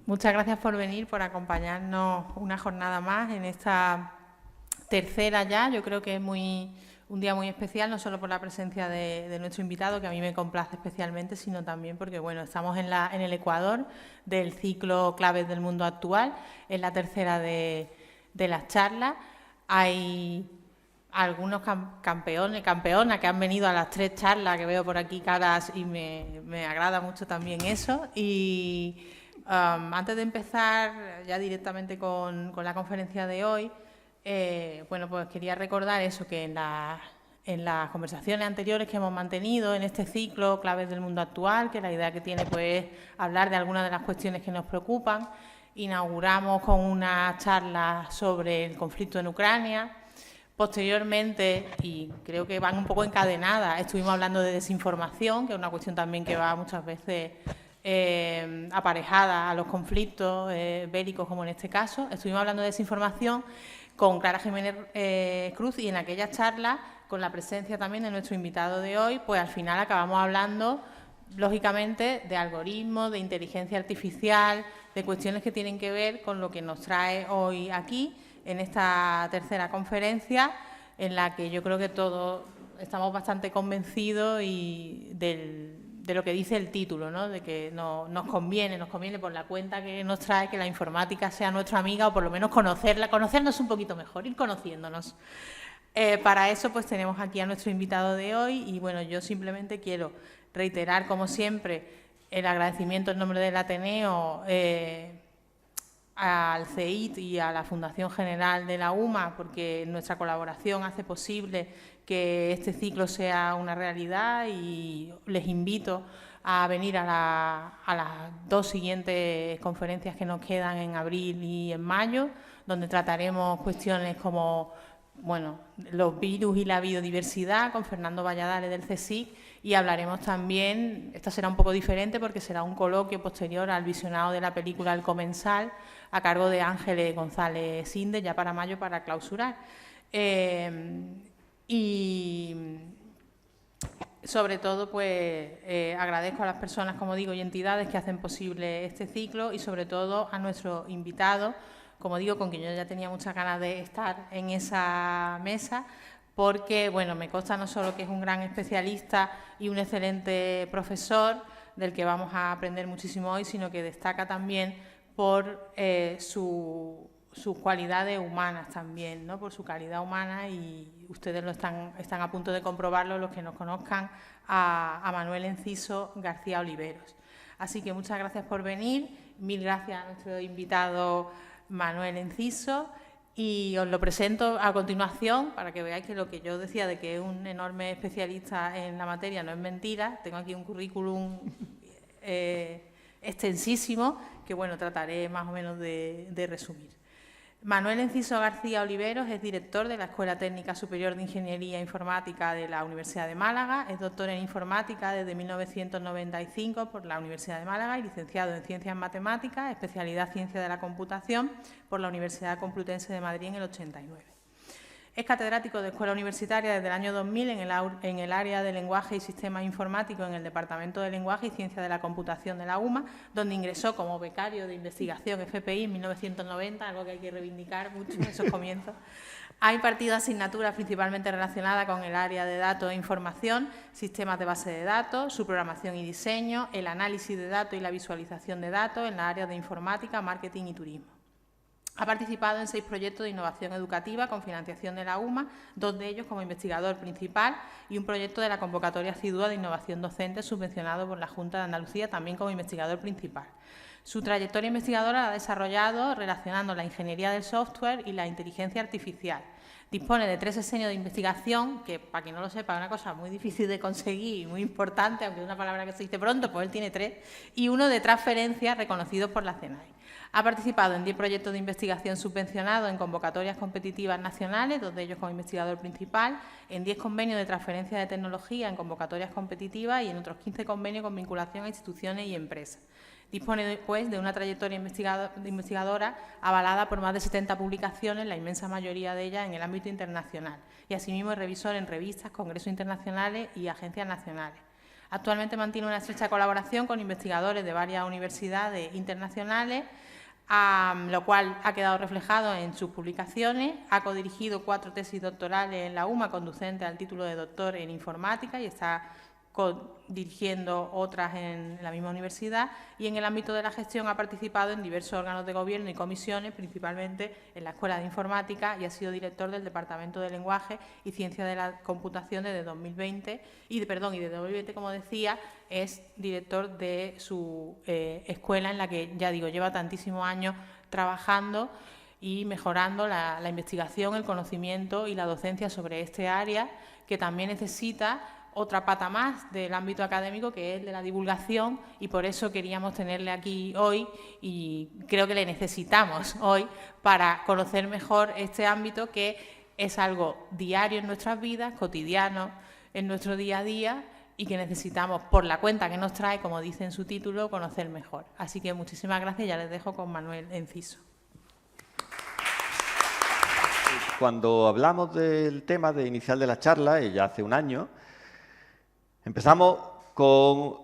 Muchas gracias por venir, por acompañarnos una jornada más en esta tercera ya. Yo creo que es un día muy especial, no solo por la presencia de nuestro invitado, que a mí me complace especialmente, sino también porque bueno, estamos en el Ecuador del ciclo Claves del Mundo Actual, es la tercera de las charlas. Hay algunos campeonas que han venido a las 3 charlas, que veo por aquí caras y me agrada mucho también eso. Y antes de empezar ya directamente con la conferencia de hoy, bueno, pues quería recordar eso, que en las conversaciones anteriores que hemos mantenido en este ciclo Claves del Mundo Actual, que la idea que tiene pues es hablar de algunas de las cuestiones que nos preocupan, inauguramos con una charla sobre el conflicto en Ucrania. Posteriormente, y creo que van un poco encadenadas, estuvimos hablando de desinformación, que es una cuestión también que va muchas veces aparejada a los conflictos bélicos, como en este caso. Estuvimos hablando de desinformación con Clara Jiménez Cruz, y en aquella charla, con la presencia también de nuestro invitado de hoy, pues al final acabamos hablando, lógicamente, de algoritmos, de inteligencia artificial, de cuestiones que tienen que ver con lo que nos trae hoy aquí, en esta tercera conferencia, en la que yo creo que todos estamos bastante convencidos de lo que dice el título, ¿no? De que nos conviene por la cuenta que nos trae que la informática sea nuestra amiga, o por lo menos conocernos un poquito mejor, ir conociéndonos. Para eso pues tenemos aquí a nuestro invitado de hoy, y bueno, yo simplemente quiero reiterar, como siempre, el agradecimiento en nombre del Ateneo al CEIT y a la Fundación General de la UMA, porque nuestra colaboración hace posible que este ciclo sea una realidad, y les invito a venir a las 2 siguientes conferencias que nos quedan en abril y en mayo, donde trataremos cuestiones como bueno, los virus y la biodiversidad con Fernando Valladares del CSIC, y hablaremos también, esta será un poco diferente porque será un coloquio posterior al visionado de la película El Comensal, a cargo de Ángeles González Sinde, ya para mayo, para clausurar. Y sobre todo, pues agradezco a las personas, como digo, y entidades que hacen posible este ciclo, y sobre todo a nuestro invitado, como digo, con quien yo ya tenía muchas ganas de estar en esa mesa, porque, bueno, me consta no solo que es un gran especialista y un excelente profesor, del que vamos a aprender muchísimo hoy, sino que destaca también por sus cualidades humanas también, ¿no? Por su calidad humana, y ustedes están a punto de comprobarlo, los que nos conozcan, a Manuel Enciso García Oliveros. Así que muchas gracias por venir, mil gracias a nuestro invitado Manuel Enciso, y os lo presento a continuación para que veáis que lo que yo decía de que es un enorme especialista en la materia no es mentira. Tengo aquí un currículum extensísimo que, bueno, trataré más o menos de resumir. Manuel Enciso García Oliveros es director de la Escuela Técnica Superior de Ingeniería Informática de la Universidad de Málaga, es doctor en Informática desde 1995 por la Universidad de Málaga y licenciado en Ciencias Matemáticas, especialidad Ciencia de la Computación, por la Universidad Complutense de Madrid en el 89. Es catedrático de Escuela Universitaria desde el año 2000 en el área de Lenguaje y Sistemas Informáticos en el Departamento de Lenguaje y Ciencia de la Computación de la UMA, donde ingresó como becario de investigación FPI en 1990, algo que hay que reivindicar mucho en esos comienzos. Ha impartido asignaturas principalmente relacionadas con el área de datos e información, sistemas de base de datos, su programación y diseño, el análisis de datos y la visualización de datos en la área de informática, marketing y turismo. Ha participado en 6 proyectos de innovación educativa con financiación de la UMA, 2 de ellos como investigador principal, y un proyecto de la convocatoria CIDUA de innovación docente subvencionado por la Junta de Andalucía, también como investigador principal. Su trayectoria investigadora la ha desarrollado relacionando la ingeniería del software y la inteligencia artificial. Dispone de 3 sexenios de investigación, que, para quien no lo sepa, es una cosa muy difícil de conseguir y muy importante, aunque es una palabra que se dice pronto, pues él tiene 3, y 1 de transferencia reconocidos por la CENAI. Ha participado en 10 proyectos de investigación subvencionados en convocatorias competitivas nacionales, 2 de ellos como investigador principal, en 10 convenios de transferencia de tecnología en convocatorias competitivas y en otros 15 convenios con vinculación a instituciones y empresas. Dispone, pues, de una trayectoria investigadora avalada por más de 70 publicaciones, la inmensa mayoría de ellas en el ámbito internacional, y asimismo es revisor en revistas, congresos internacionales y agencias nacionales. Actualmente mantiene una estrecha colaboración con investigadores de varias universidades internacionales, lo cual ha quedado reflejado en sus publicaciones. Ha codirigido 4 tesis doctorales en la UMA conducentes al título de doctor en informática y está dirigiendo otras en la misma universidad, y en el ámbito de la gestión ha participado en diversos órganos de gobierno y comisiones, principalmente en la Escuela de Informática, y ha sido director del Departamento de Lenguaje y Ciencia de la Computación desde 2020 y desde 2020, como decía, es director de su escuela, en la que, ya digo, lleva tantísimos años trabajando y mejorando la investigación, el conocimiento y la docencia sobre este área, que también necesita otra pata más del ámbito académico, que es el de la divulgación, y por eso queríamos tenerle aquí hoy, y creo que le necesitamos hoy para conocer mejor este ámbito, que es algo diario en nuestras vidas, cotidiano en nuestro día a día, y que necesitamos, por la cuenta que nos trae, como dice en su título, conocer mejor. Así que muchísimas gracias, ya les dejo con Manuel Enciso. Cuando hablamos del tema de inicial de la charla, y ya hace un año, empezamos con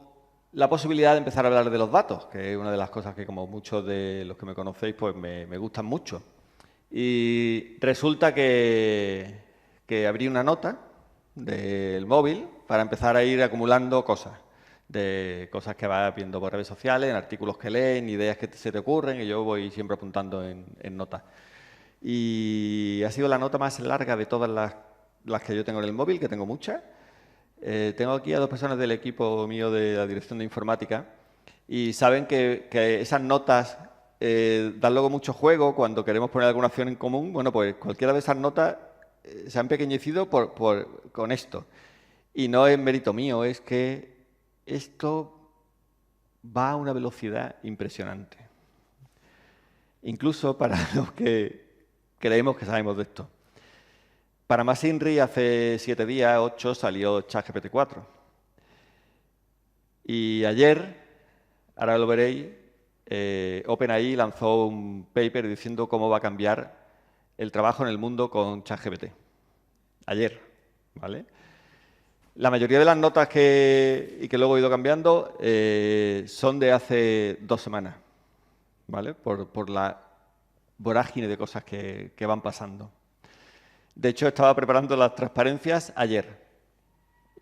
la posibilidad de empezar a hablar de los datos, que es una de las cosas que, como muchos de los que me conocéis, pues me gustan mucho. Y resulta que abrí una nota del móvil para empezar a ir acumulando cosas, de cosas que vas viendo por redes sociales, en artículos que leen, ideas que se te ocurren, y yo voy siempre apuntando en notas. Y ha sido la nota más larga de todas las que yo tengo en el móvil, que tengo muchas. Tengo aquí a 2 personas del equipo mío de la dirección de informática, y saben que esas notas dan luego mucho juego cuando queremos poner alguna acción en común. Bueno, pues cualquiera de esas notas se han empequeñecido con esto. Y no es mérito mío, es que esto va a una velocidad impresionante. Incluso para los que creemos que sabemos de esto. Para más INRI, hace 7 días, 8, salió ChatGPT 4. Y ayer, ahora lo veréis, OpenAI lanzó un paper diciendo cómo va a cambiar el trabajo en el mundo con ChatGPT. Ayer, ¿vale? La mayoría de las notas que luego he ido cambiando son de hace 2 semanas, ¿vale? Por la vorágine de cosas que van pasando. De hecho, estaba preparando las transparencias ayer,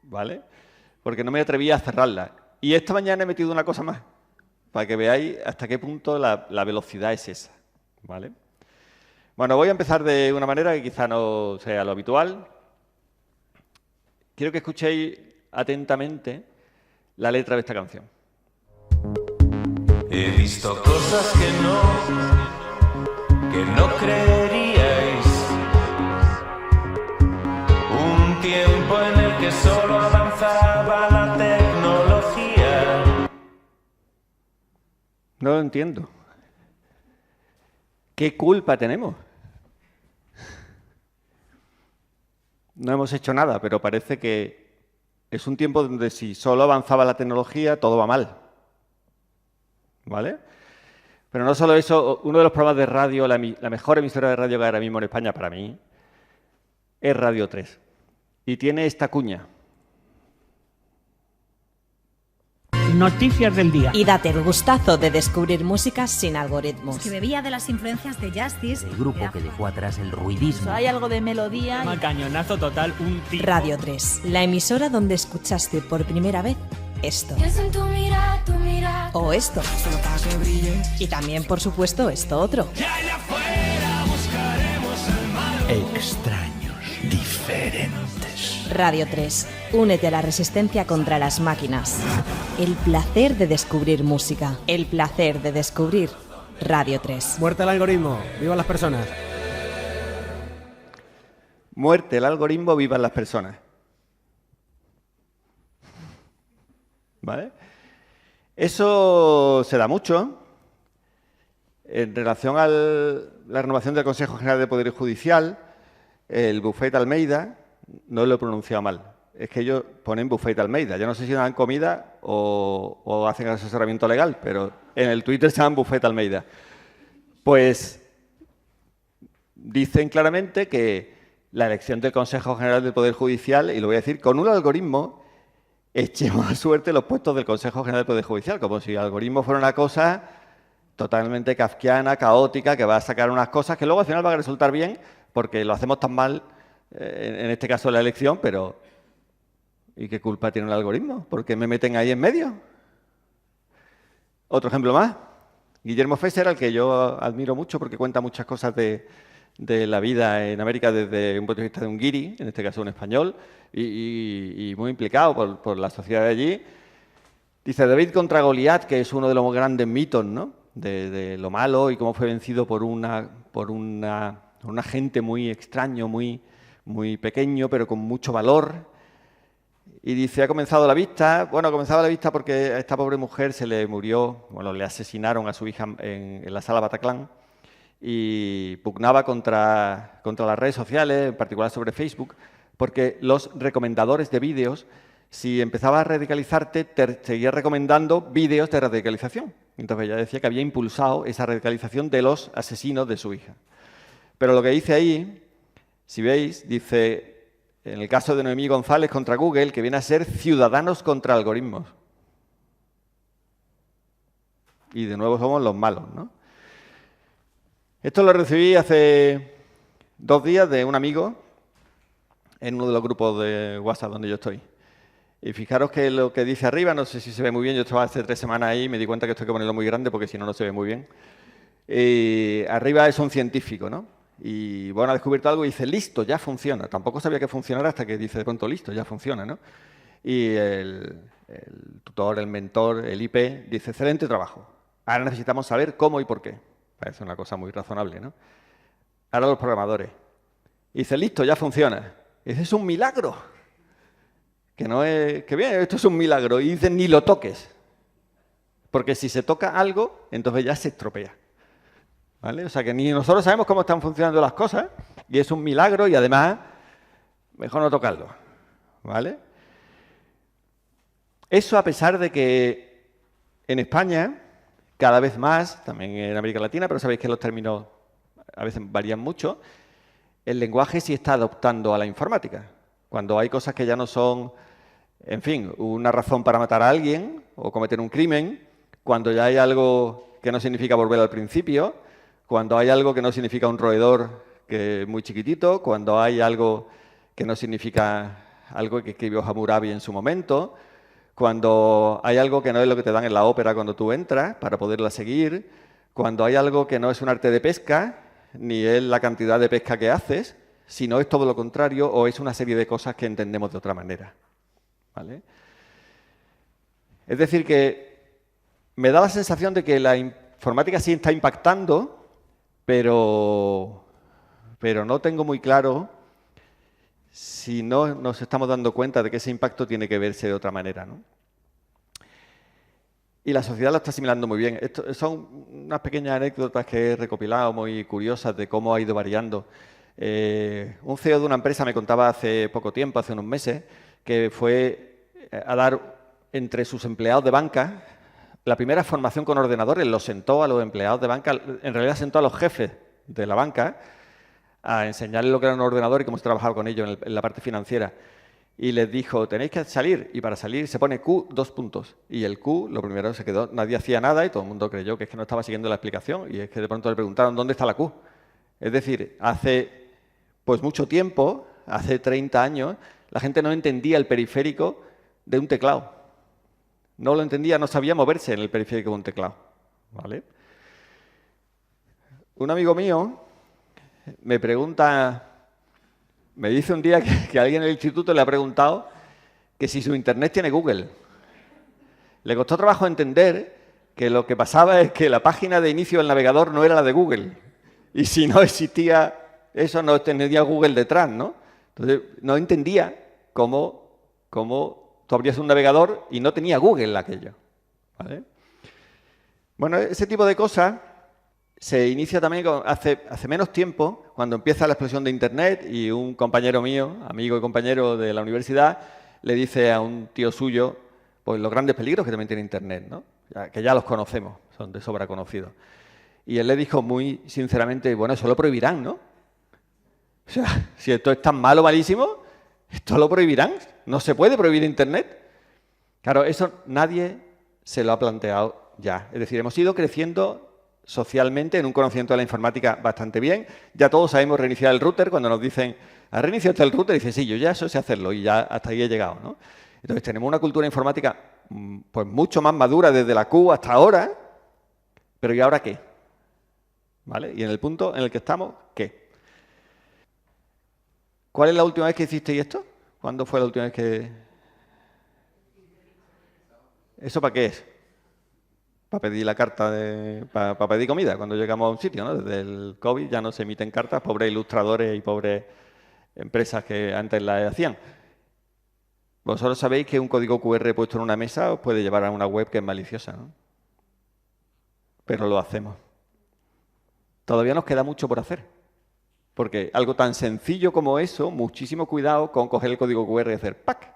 ¿vale? Porque no me atrevía a cerrarlas. Y esta mañana he metido una cosa más, para que veáis hasta qué punto la velocidad es esa, ¿vale? Bueno, voy a empezar de una manera que quizá no sea lo habitual. Quiero que escuchéis atentamente la letra de esta canción. He visto cosas que no creeríais. Un tiempo en el que solo avanzaba la tecnología. No lo entiendo. ¿Qué culpa tenemos? No hemos hecho nada, pero parece que es un tiempo donde si solo avanzaba la tecnología, todo va mal. ¿Vale? Pero no solo eso, uno de los programas de radio, la mejor emisora de radio que hay ahora mismo en España para mí, es Radio 3. Y tiene esta cuña. Noticias del día. Y date el gustazo de descubrir música sin algoritmos. Que bebía de las influencias de Justice. El grupo que dejó atrás el ruidismo. Hay algo de melodía. Cañonazo total, un tipo. Radio 3, la emisora donde escuchaste por primera vez esto. O esto. Y también, por supuesto, esto otro. Extraños, diferentes. Radio 3, únete a la resistencia contra las máquinas. El placer de descubrir música. El placer de descubrir Radio 3. Muerte al algoritmo, viva las personas. Muerte al algoritmo, vivan las personas. ¿Vale? Eso se da mucho en relación a la renovación del Consejo General de Poder Judicial. El Buffet Almeida, no lo he pronunciado mal, es que ellos ponen Buffet Almeida. Yo no sé si dan comida o hacen asesoramiento legal, pero en el Twitter se llaman Buffet Almeida. Pues dicen claramente que la elección del Consejo General del Poder Judicial, y lo voy a decir, con un algoritmo echemos a suerte los puestos del Consejo General del Poder Judicial, como si el algoritmo fuera una cosa totalmente kafkiana, caótica, que va a sacar unas cosas que luego al final van a resultar bien, porque lo hacemos tan mal, en este caso la elección, pero ¿y qué culpa tiene el algoritmo? ¿Por qué me meten ahí en medio? Otro ejemplo más. Guillermo Fesser, al que yo admiro mucho porque cuenta muchas cosas de la vida en América desde un punto de vista de un guiri, en este caso un español, y muy implicado por la sociedad de allí. Dice David contra Goliat, que es uno de los grandes mitos, ¿no?, de lo malo y cómo fue vencido por un agente muy extraño, muy pequeño, pero con mucho valor. Y dice, ha comenzado la vista. Bueno, ha comenzado la vista porque a esta pobre mujer se le murió, bueno, le asesinaron a su hija en la sala Bataclan y pugnaba contra las redes sociales, en particular sobre Facebook, porque los recomendadores de vídeos, si empezabas a radicalizarte, te seguía recomendando vídeos de radicalización. Entonces ella decía que había impulsado esa radicalización de los asesinos de su hija. Pero lo que dice ahí, si veis, dice, en el caso de Noemí González contra Google, que viene a ser ciudadanos contra algoritmos. Y de nuevo somos los malos, ¿no? Esto lo recibí hace 2 días de un amigo en uno de los grupos de WhatsApp donde yo estoy. Y fijaros que lo que dice arriba, no sé si se ve muy bien, yo estaba hace 3 semanas ahí y me di cuenta que esto hay que ponerlo muy grande porque si no, no se ve muy bien. Arriba es un científico, ¿no? Y bueno, ha descubierto algo y dice, listo, ya funciona. Tampoco sabía que funcionara hasta que dice de pronto, listo, ya funciona, ¿no? Y el tutor, el mentor, el IP, dice, excelente trabajo. Ahora necesitamos saber cómo y por qué. Parece una cosa muy razonable, ¿no? Ahora los programadores. Y dice, listo, ya funciona. Y dice, es un milagro. Que no es, que bien, esto es un milagro. Y dice, ni lo toques. Porque si se toca algo, entonces ya se estropea. ¿Vale? O sea que ni nosotros sabemos cómo están funcionando las cosas y es un milagro y además mejor no tocarlo. ¿Vale? Eso a pesar de que en España, cada vez más, también en América Latina, pero sabéis que los términos a veces varían mucho, el lenguaje sí está adoptando a la informática. Cuando hay cosas que ya no son, en fin, una razón para matar a alguien o cometer un crimen, cuando ya hay algo que no significa volver al principio, cuando hay algo que no significa un roedor que es muy chiquitito, cuando hay algo que no significa algo que escribió Hammurabi en su momento, cuando hay algo que no es lo que te dan en la ópera cuando tú entras para poderla seguir, cuando hay algo que no es un arte de pesca, ni es la cantidad de pesca que haces, sino es todo lo contrario o es una serie de cosas que entendemos de otra manera. ¿Vale? Es decir, que me da la sensación de que la informática sí está impactando, pero no tengo muy claro si no nos estamos dando cuenta de que ese impacto tiene que verse de otra manera, ¿no? Y la sociedad lo está asimilando muy bien. Esto son unas pequeñas anécdotas que he recopilado muy curiosas de cómo ha ido variando. Un CEO de una empresa me contaba hace poco tiempo, hace unos meses, que fue a dar entre sus empleados de banca la primera formación con ordenadores. Los sentó a los empleados de banca, en realidad sentó a los jefes de la banca a enseñarles lo que era un ordenador y cómo se trabajaba con ellos en la parte financiera. Y les dijo, tenéis que salir, y para salir se pone Q, 2 puntos. Y el Q, lo primero se quedó, nadie hacía nada y todo el mundo creyó que es que no estaba siguiendo la explicación y es que de pronto le preguntaron, ¿dónde está la Q? Es decir, hace pues mucho tiempo, hace 30 años, la gente no entendía el periférico de un teclado. No lo entendía, no sabía moverse en el periférico de un teclado. ¿Vale? Un amigo mío me pregunta, me dice un día que alguien en el instituto le ha preguntado que si su internet tiene Google. Le costó trabajo entender que lo que pasaba es que la página de inicio del navegador no era la de Google. Y si no existía eso, no tenía Google detrás, ¿no? Entonces, no entendía cómo tú abrías un navegador y no tenía Google aquello. ¿Vale? Bueno, ese tipo de cosas se inicia también hace menos tiempo, cuando empieza la explosión de Internet y un compañero mío, amigo y compañero de la universidad, le dice a un tío suyo pues los grandes peligros que también tiene Internet, ¿no? Que ya los conocemos, son de sobra conocidos. Y él le dijo muy sinceramente, bueno, eso lo prohibirán, ¿no? O sea, si esto es tan malo, malísimo, esto lo prohibirán. No se puede prohibir Internet. Claro, eso nadie se lo ha planteado ya. Es decir, hemos ido creciendo socialmente en un conocimiento de la informática bastante bien. Ya todos sabemos reiniciar el router. Cuando nos dicen, ¿has reiniciado el router? Y dice, sí, yo ya eso sé hacerlo y ya hasta ahí he llegado, ¿no? Entonces, tenemos una cultura informática pues mucho más madura desde la Q hasta ahora, pero ¿y ahora qué? ¿Vale? Y en el punto en el que estamos, ¿qué? ¿Cuál es la última vez que hicisteis esto? ¿Cuándo fue la última vez que...? ¿Eso para qué es? Para pedir la carta para pedir comida cuando llegamos a un sitio, ¿no? Desde el COVID ya no se emiten cartas, pobres ilustradores y pobres empresas que antes las hacían. Vosotros sabéis que un código QR puesto en una mesa os puede llevar a una web que es maliciosa, ¿no? Pero lo hacemos. Todavía nos queda mucho por hacer. Porque algo tan sencillo como eso, muchísimo cuidado con coger el código QR y hacer ¡pac!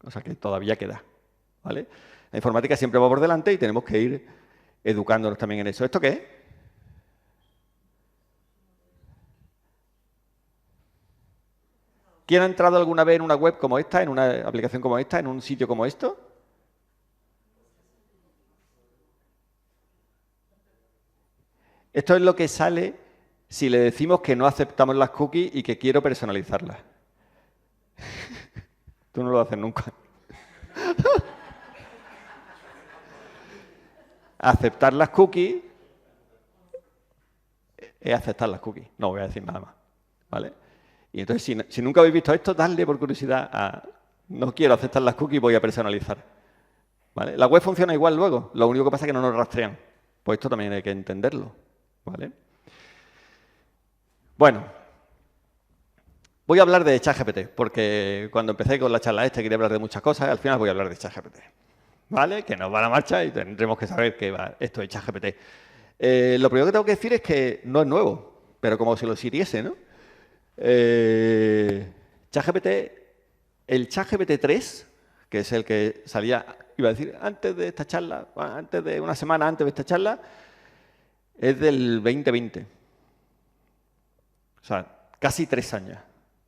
O sea que todavía queda, ¿vale? La informática siempre va por delante y tenemos que ir educándonos también en eso. ¿Esto qué es? ¿Quién ha entrado alguna vez en una web como esta, en una aplicación como esta, en un sitio como esto? Esto es lo que sale si le decimos que no aceptamos las cookies y que quiero personalizarlas. Tú no lo haces nunca. Aceptar las cookies es aceptar las cookies. No voy a decir nada más, ¿vale? Y entonces, si nunca habéis visto esto, dadle por curiosidad a no quiero aceptar las cookies, voy a personalizar, ¿vale? La web funciona igual luego, lo único que pasa es que no nos rastrean. Pues esto también hay que entenderlo, ¿vale? Bueno, voy a hablar de ChatGPT, porque cuando empecé con la charla quería hablar de muchas cosas, al final voy a hablar de ChatGPT, ¿vale? Que nos va a la marcha y tendremos que saber qué va esto de ChatGPT. Lo primero que tengo que decir es que no es nuevo, pero como si lo siriese, ¿no? ChatGPT, el ChatGPT 3, que es el que salía, iba a decir, antes de esta charla, antes de una semana antes de esta charla, es del 2020. O sea, casi 3 años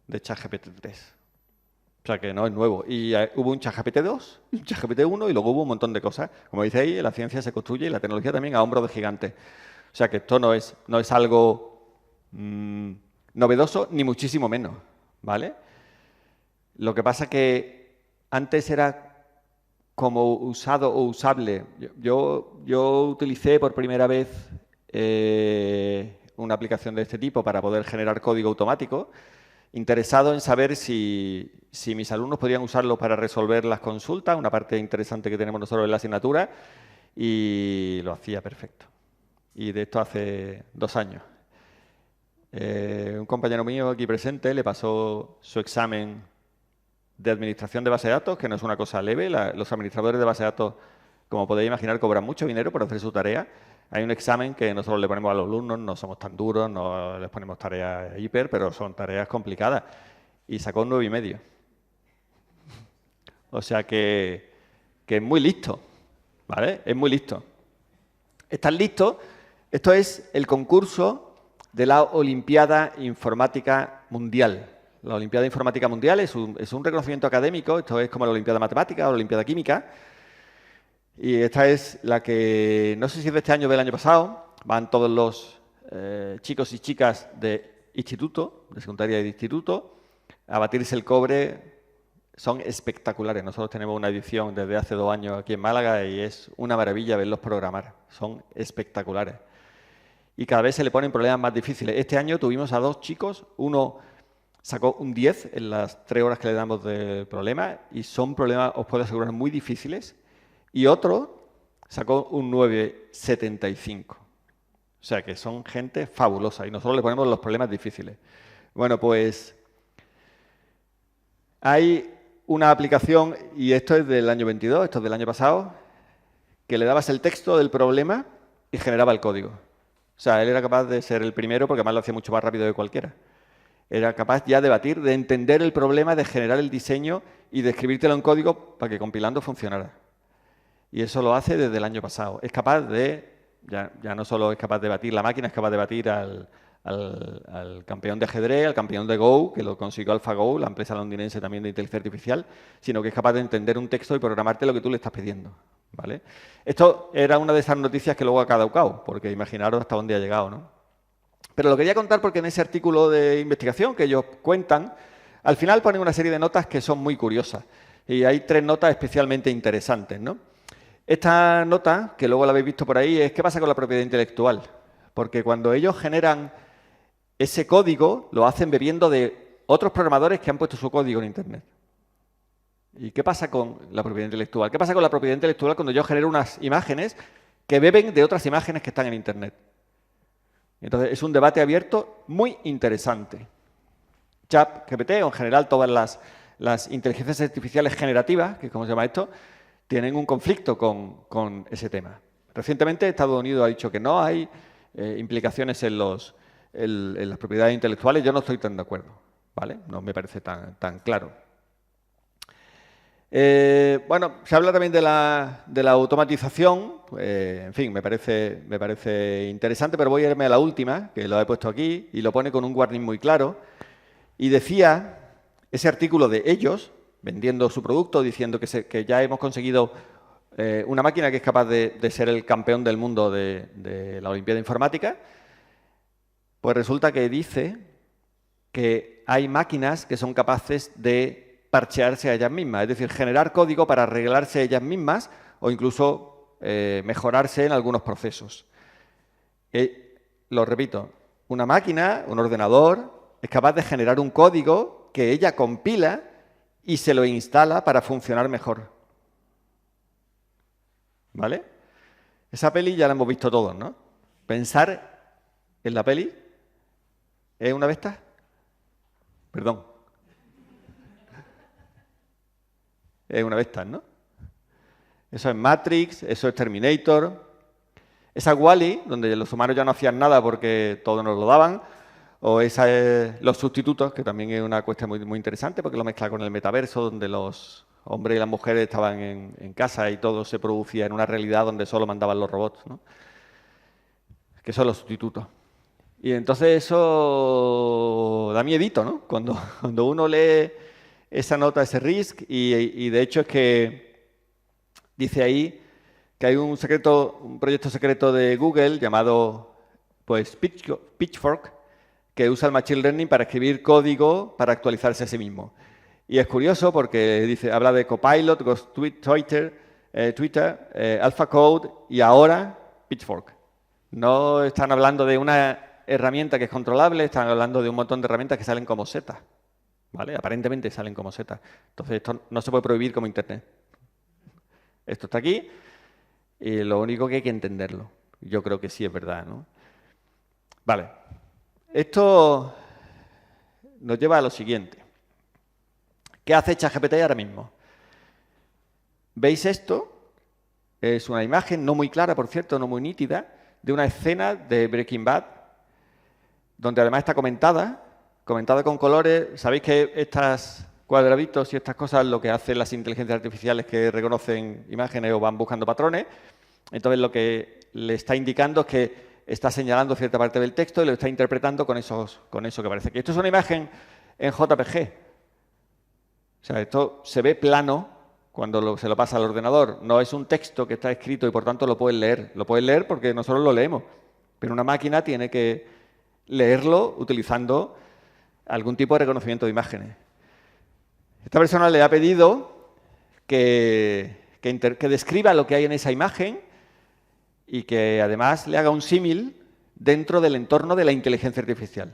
de ChatGPT 3. O sea, que no es nuevo. Y hubo un ChatGPT 2, un ChatGPT 1 y luego hubo un montón de cosas. Como dice ahí, la ciencia se construye y la tecnología también a hombros de gigantes. O sea, que esto no es algo novedoso, ni muchísimo menos, ¿vale? Lo que pasa que antes era como usado o usable. Yo utilicé por primera vez una aplicación de este tipo para poder generar código automático, interesado en saber si mis alumnos podían usarlo para resolver las consultas, una parte interesante que tenemos nosotros en la asignatura, y lo hacía perfecto. Y de esto hace 2 años. Un compañero mío aquí presente le pasó su examen de administración de base de datos, que no es una cosa leve. Los administradores de base de datos, como podéis imaginar, cobran mucho dinero por hacer su tarea. Hay un examen que nosotros le ponemos a los alumnos, no somos tan duros, no les ponemos tareas hiper, pero son tareas complicadas. Y sacó un 9,5. O sea que es muy listo, ¿vale? Es muy listo. ¿Estás listo? Esto es el concurso de la Olimpiada Informática Mundial. La Olimpiada Informática Mundial es un reconocimiento académico, esto es como la Olimpiada Matemática o la Olimpiada Química. Y esta es la que, no sé si es de este año o del año pasado, van todos los chicos y chicas de instituto, de secundaria y de instituto, a batirse el cobre. Son espectaculares. Nosotros tenemos una edición desde hace 2 años aquí en Málaga y es una maravilla verlos programar. Son espectaculares. Y cada vez se le ponen problemas más difíciles. Este año tuvimos a 2 chicos, uno sacó un 10 en las 3 horas que le damos del problema y son problemas, os puedo asegurar, muy difíciles. Y otro sacó un 9,75. O sea que son gente fabulosa y nosotros le ponemos los problemas difíciles. Bueno, pues hay una aplicación, y esto es del año 22, esto es del año pasado, que le dabas el texto del problema y generaba el código. O sea, él era capaz de ser el primero porque además lo hacía mucho más rápido que cualquiera. Era capaz ya de batir, de entender el problema, de generar el diseño y de escribírtelo en código para que compilando funcionara. Y eso lo hace desde el año pasado. Es capaz de, ya no solo es capaz de batir la máquina, es capaz de batir al al campeón de ajedrez, al campeón de Go, que lo consiguió AlphaGo, la empresa londinense también de inteligencia artificial, sino que es capaz de entender un texto y programarte lo que tú le estás pidiendo, ¿vale? Esto era una de esas noticias que luego ha caducado, porque imaginaros hasta dónde ha llegado, ¿no? Pero lo quería contar porque en ese artículo de investigación que ellos cuentan, al final ponen una serie de notas que son muy curiosas. Y hay 3 notas especialmente interesantes, ¿no? Esta nota, que luego la habéis visto por ahí, es ¿qué pasa con la propiedad intelectual? Porque cuando ellos generan ese código, lo hacen bebiendo de otros programadores que han puesto su código en Internet. ¿Y qué pasa con la propiedad intelectual? ¿Qué pasa con la propiedad intelectual cuando yo genero unas imágenes que beben de otras imágenes que están en Internet? Entonces, es un debate abierto muy interesante. ChatGPT, o en general todas las inteligencias artificiales generativas, que es como se llama esto, tienen un conflicto con ese tema. Recientemente Estados Unidos ha dicho que no hay implicaciones en las propiedades intelectuales. Yo no estoy tan de acuerdo, ¿vale? No me parece tan claro. Bueno, se habla también de la automatización. En fin, me parece interesante, pero voy a irme a la última, que lo he puesto aquí, y lo pone con un warning muy claro. Y decía ese artículo de ellos, vendiendo su producto, diciendo que ya hemos conseguido una máquina que es capaz de ser el campeón del mundo de la Olimpiada Informática, pues resulta que dice que hay máquinas que son capaces de parchearse a ellas mismas, es decir, generar código para arreglarse ellas mismas o incluso mejorarse en algunos procesos. Lo repito, una máquina, un ordenador, es capaz de generar un código que ella compila y se lo instala para funcionar mejor. ¿Vale? Esa peli ya la hemos visto todos, ¿no? Pensar en la peli es una de estas. Perdón. Es una de estas, ¿no? Eso es Matrix, eso es Terminator. Esa Wall-E, donde los humanos ya no hacían nada porque todo nos lo daban. O esa es Los Sustitutos, que también es una cuestión muy interesante porque lo mezcla con el metaverso, donde los hombres y las mujeres estaban en casa y todo se producía en una realidad donde solo mandaban los robots, ¿no? Que son los sustitutos. Y entonces eso da miedito, ¿no? Cuando uno lee esa nota, ese RISC, y de hecho es que dice ahí que hay un proyecto secreto de Google llamado pues Pitchfork, que usa el Machine Learning para escribir código para actualizarse a sí mismo. Y es curioso porque habla de Copilot, Ghost Twitter, AlphaCode y ahora Pitchfork. No están hablando de una herramienta que es controlable, están hablando de un montón de herramientas que salen como setas, ¿vale? Aparentemente salen como setas. Entonces esto no se puede prohibir como Internet. Esto está aquí y lo único que hay que entenderlo. Yo creo que sí es verdad, ¿no? Vale. Esto nos lleva a lo siguiente. ¿Qué hace ChatGPT ahora mismo? ¿Veis esto? Es una imagen no muy clara, por cierto, no muy nítida, de una escena de Breaking Bad, donde además está comentada con colores. Sabéis que estos cuadraditos y estas cosas lo que hacen las inteligencias artificiales que reconocen imágenes o van buscando patrones. Entonces lo que le está indicando es que está señalando cierta parte del texto y lo está interpretando con eso que parece aquí. Esto es una imagen en JPG. O sea, esto se ve plano cuando se lo pasa al ordenador. No es un texto que está escrito y por tanto lo puedes leer. Lo puedes leer porque nosotros lo leemos. Pero una máquina tiene que leerlo utilizando algún tipo de reconocimiento de imágenes. Esta persona le ha pedido que describa lo que hay en esa imagen y que además le haga un símil dentro del entorno de la inteligencia artificial.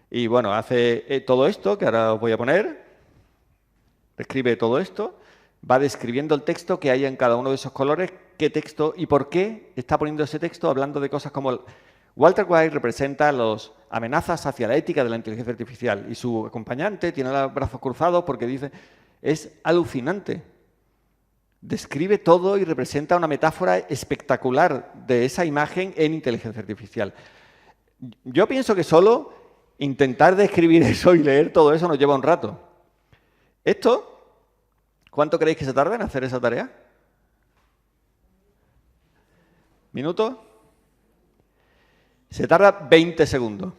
Y bueno, hace todo esto, que ahora os voy a poner, describe todo esto, va describiendo el texto que hay en cada uno de esos colores, qué texto y por qué está poniendo ese texto, hablando de cosas como Walter White representa las amenazas hacia la ética de la inteligencia artificial y su acompañante tiene los brazos cruzados porque dice, es alucinante. Describe todo y representa una metáfora espectacular de esa imagen en inteligencia artificial. Yo pienso que solo intentar describir eso y leer todo eso nos lleva un rato. Esto, ¿cuánto creéis que se tarda en hacer esa tarea? ¿Minutos? Se tarda 20 segundos.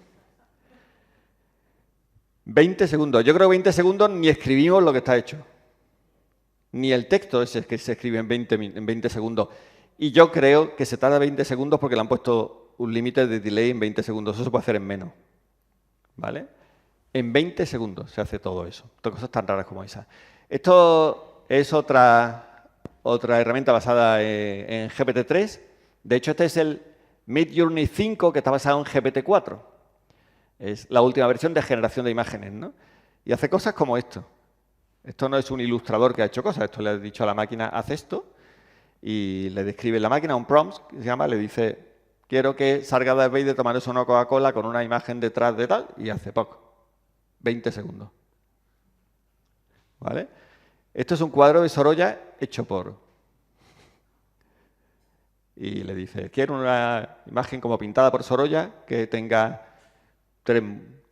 20 segundos. Yo creo que 20 segundos ni escribimos lo que está hecho. Ni el texto ese que se escribe en 20 segundos. Y yo creo que se tarda 20 segundos porque le han puesto un límite de delay en 20 segundos. Eso se puede hacer en menos. ¿Vale? En 20 segundos se hace todo eso. Cosas tan raras como esa. Esto es otra herramienta basada en GPT-3. De hecho, este es el Midjourney 5 que está basado en GPT-4. Es la última versión de generación de imágenes, ¿no? Y hace cosas como esto. Esto no es un ilustrador que ha hecho cosas. Esto le ha dicho a la máquina, haz esto, y le describe la máquina un prompt que se llama, le dice, quiero que salga Darth Vader tomándose una Coca-Cola con una imagen detrás de tal, y hace poco. 20 segundos. ¿Vale? Esto es un cuadro de Sorolla hecho por... Y le dice, quiero una imagen como pintada por Sorolla, que tenga 3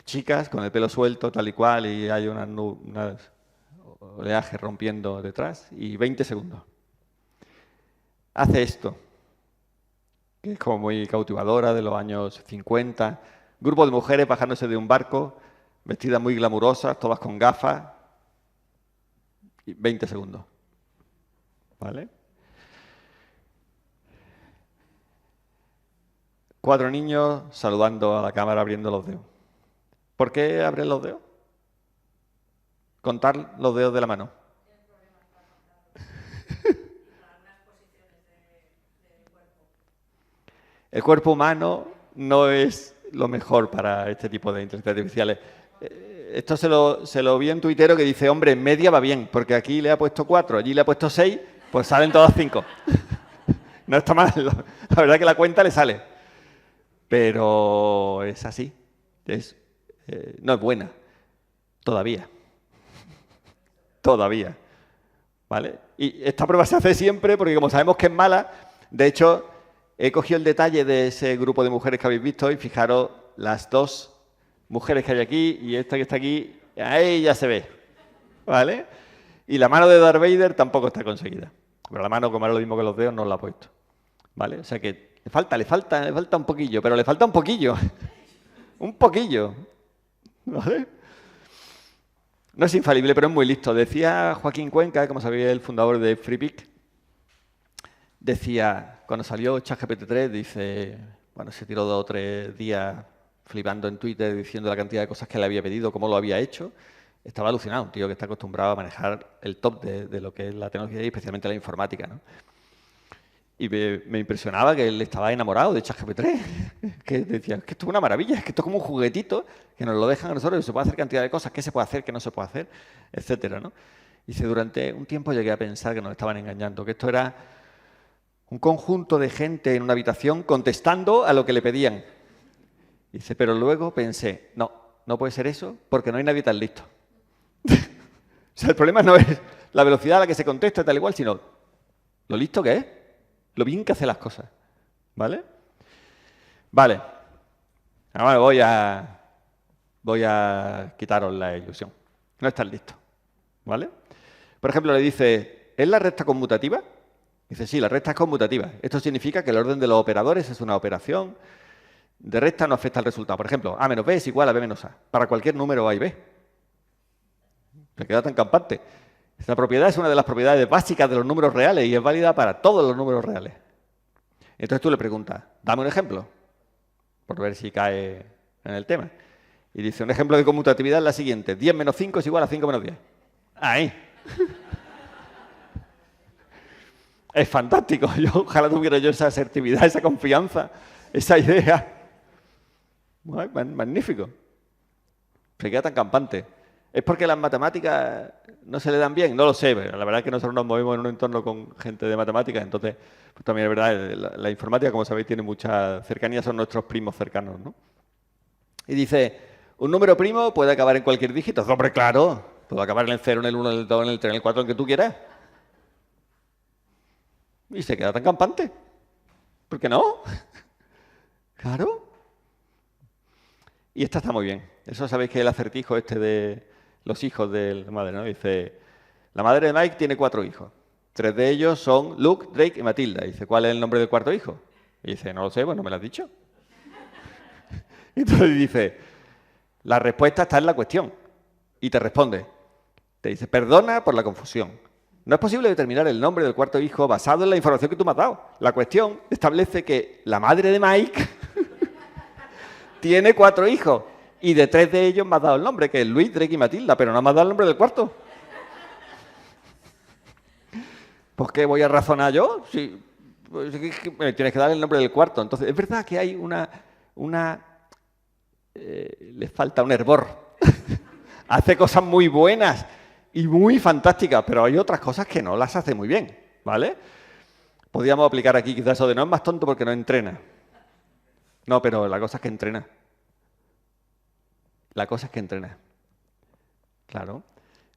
chicas con el pelo suelto, tal y cual, y hay unas oleaje rompiendo detrás, y 20 segundos. Hace esto, que es como muy cautivadora, de los años 50. Grupo de mujeres bajándose de un barco, vestidas muy glamurosas, todas con gafas, y 20 segundos. ¿Vale? 4 niños saludando a la cámara, abriendo los dedos. ¿Por qué abren los dedos? Contar los dedos de la mano. El cuerpo humano no es lo mejor para este tipo de inteligencias artificiales. Esto se lo vi en tuitero que dice, hombre, en media va bien, porque aquí le ha puesto 4, allí le ha puesto 6, pues salen todas 5. No está mal, la verdad que la cuenta le sale. Pero es así, no es buena, todavía. Todavía. ¿Vale? Y esta prueba se hace siempre porque como sabemos que es mala, de hecho, he cogido el detalle de ese grupo de mujeres que habéis visto y fijaros las 2 mujeres que hay aquí y esta que está aquí, ahí ya se ve. ¿Vale? Y la mano de Darth Vader tampoco está conseguida. Pero la mano, como era lo mismo que los dedos, no la ha puesto. ¿Vale? O sea que le falta un poquillo, pero le falta un poquillo. Un poquillo. ¿Vale? No es infalible, pero es muy listo. Decía Joaquín Cuenca, como sabéis, el fundador de FreePic, decía, cuando salió ChatGPT-3, dice, bueno, se tiró 2 o 3 días flipando en Twitter diciendo la cantidad de cosas que le había pedido, cómo lo había hecho. Estaba alucinado, un tío que está acostumbrado a manejar el top de lo que es la tecnología y especialmente la informática, ¿no? Y me impresionaba que él estaba enamorado de ChatGPT-3, que decía, es que esto es una maravilla, es que esto es como un juguetito que nos lo dejan a nosotros y se puede hacer cantidad de cosas, qué se puede hacer, qué no se puede hacer, etcétera, ¿no? Y dice, durante un tiempo llegué a pensar que nos estaban engañando, que esto era un conjunto de gente en una habitación contestando a lo que le pedían. Dice, pero luego pensé, no puede ser eso porque no hay nadie tan listo. O sea, el problema no es la velocidad a la que se contesta tal igual, sino lo listo que es. Lo bien que hace las cosas, ¿vale? Vale. Ahora voy a quitaros la ilusión. No están listos, ¿vale? Por ejemplo, le dice, ¿es la recta conmutativa? Dice, sí, la recta es conmutativa. Esto significa que el orden de los operadores es una operación de recta, no afecta al resultado. Por ejemplo, A menos B es igual a B menos A, para cualquier número A y B. Me queda tan campante. Esta propiedad es una de las propiedades básicas de los números reales y es válida para todos los números reales. Entonces tú le preguntas, dame un ejemplo, por ver si cae en el tema. Y dice, un ejemplo de conmutatividad es la siguiente, 10 menos 5 es igual a 5 menos 10. Ahí. Es fantástico. Ojalá tuviera yo esa asertividad, esa confianza, esa idea. Magnífico. Se queda tan campante. ¿Es porque las matemáticas no se le dan bien? No lo sé, pero la verdad es que nosotros nos movemos en un entorno con gente de matemáticas, entonces pues también es verdad, la informática, como sabéis, tiene mucha cercanía, son nuestros primos cercanos, ¿no? Y dice, ¿un número primo puede acabar en cualquier dígito? ¡Hombre, claro! Puede acabar en el 0, en el 1, en el 2, en el 3, en el 4, en el que tú quieras. Y se queda tan campante. ¿Por qué no? Claro. Y esta está muy bien. Eso sabéis que el acertijo este de los hijos de la madre, ¿no? Dice, la madre de Mike tiene 4 hijos. 3 de ellos son Luke, Drake y Matilda. Dice, ¿cuál es el nombre del 4º hijo? Y dice, no lo sé, pues no me lo has dicho. Entonces dice, la respuesta está en la cuestión. Y te responde, te dice, perdona por la confusión. No es posible determinar el nombre del cuarto hijo basado en la información que tú me has dado. La cuestión establece que la madre de Mike tiene 4 hijos y de 3 de ellos me has dado el nombre, que es Luis, Drake y Matilda, pero no me has dado el nombre del cuarto. ¿Por qué voy a razonar yo? Si, pues, me tienes que dar el nombre del cuarto. Entonces, es verdad que hay le falta un hervor. Hace cosas muy buenas y muy fantásticas, pero hay otras cosas que no las hace muy bien, ¿vale? Podríamos aplicar aquí quizás eso de no es más tonto porque no entrena. No, pero la cosa es que entrena. La cosa es que entrena. Claro.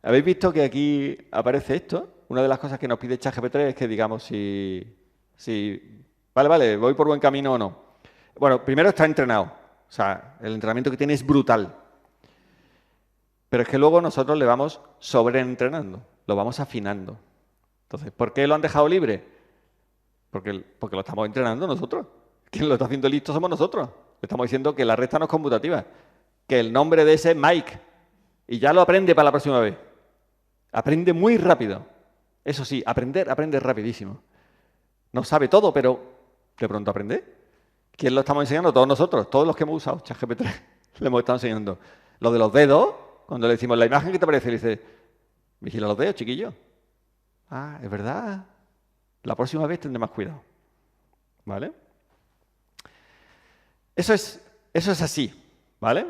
¿Habéis visto que aquí aparece esto? Una de las cosas que nos pide ChatGPT es que digamos si vale, voy por buen camino o no. Bueno, primero está entrenado. O sea, el entrenamiento que tiene es brutal. Pero es que luego nosotros le vamos sobreentrenando, lo vamos afinando. Entonces, ¿por qué lo han dejado libre? Porque lo estamos entrenando nosotros. Quien lo está haciendo listo somos nosotros. Le estamos diciendo que la recta no es conmutativa, que el nombre de ese es Mike. Y ya lo aprende para la próxima vez. Aprende muy rápido. Eso sí, aprende rapidísimo. No sabe todo, pero de pronto aprende. ¿Quién lo estamos enseñando? Todos nosotros, todos los que hemos usado ChatGPT. Le hemos estado enseñando. Lo de los dedos, cuando le decimos la imagen, ¿qué te parece? Le dice, vigila los dedos, chiquillo. Ah, es verdad. La próxima vez tendré más cuidado. ¿Vale? Eso es así, ¿vale?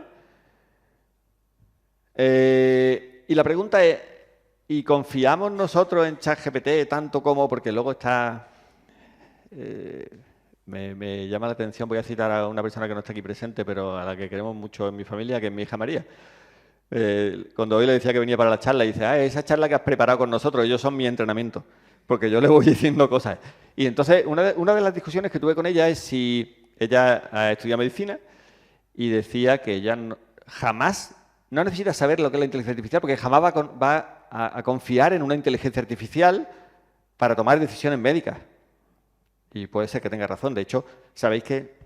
Y la pregunta es, ¿y confiamos nosotros en ChatGPT tanto como? Porque luego está... me llama la atención, voy a citar a una persona que no está aquí presente, pero a la que queremos mucho en mi familia, que es mi hija María. Cuando hoy le decía que venía para la charla, dice, esa charla que has preparado con nosotros, ellos son mi entrenamiento, porque yo le voy diciendo cosas. Y entonces, una de las discusiones que tuve con ella es si ella ha estudiado medicina y decía que ella jamás, no necesita saber lo que es la inteligencia artificial, porque jamás va a confiar en una inteligencia artificial para tomar decisiones médicas. Y puede ser que tenga razón. De hecho, sabéis que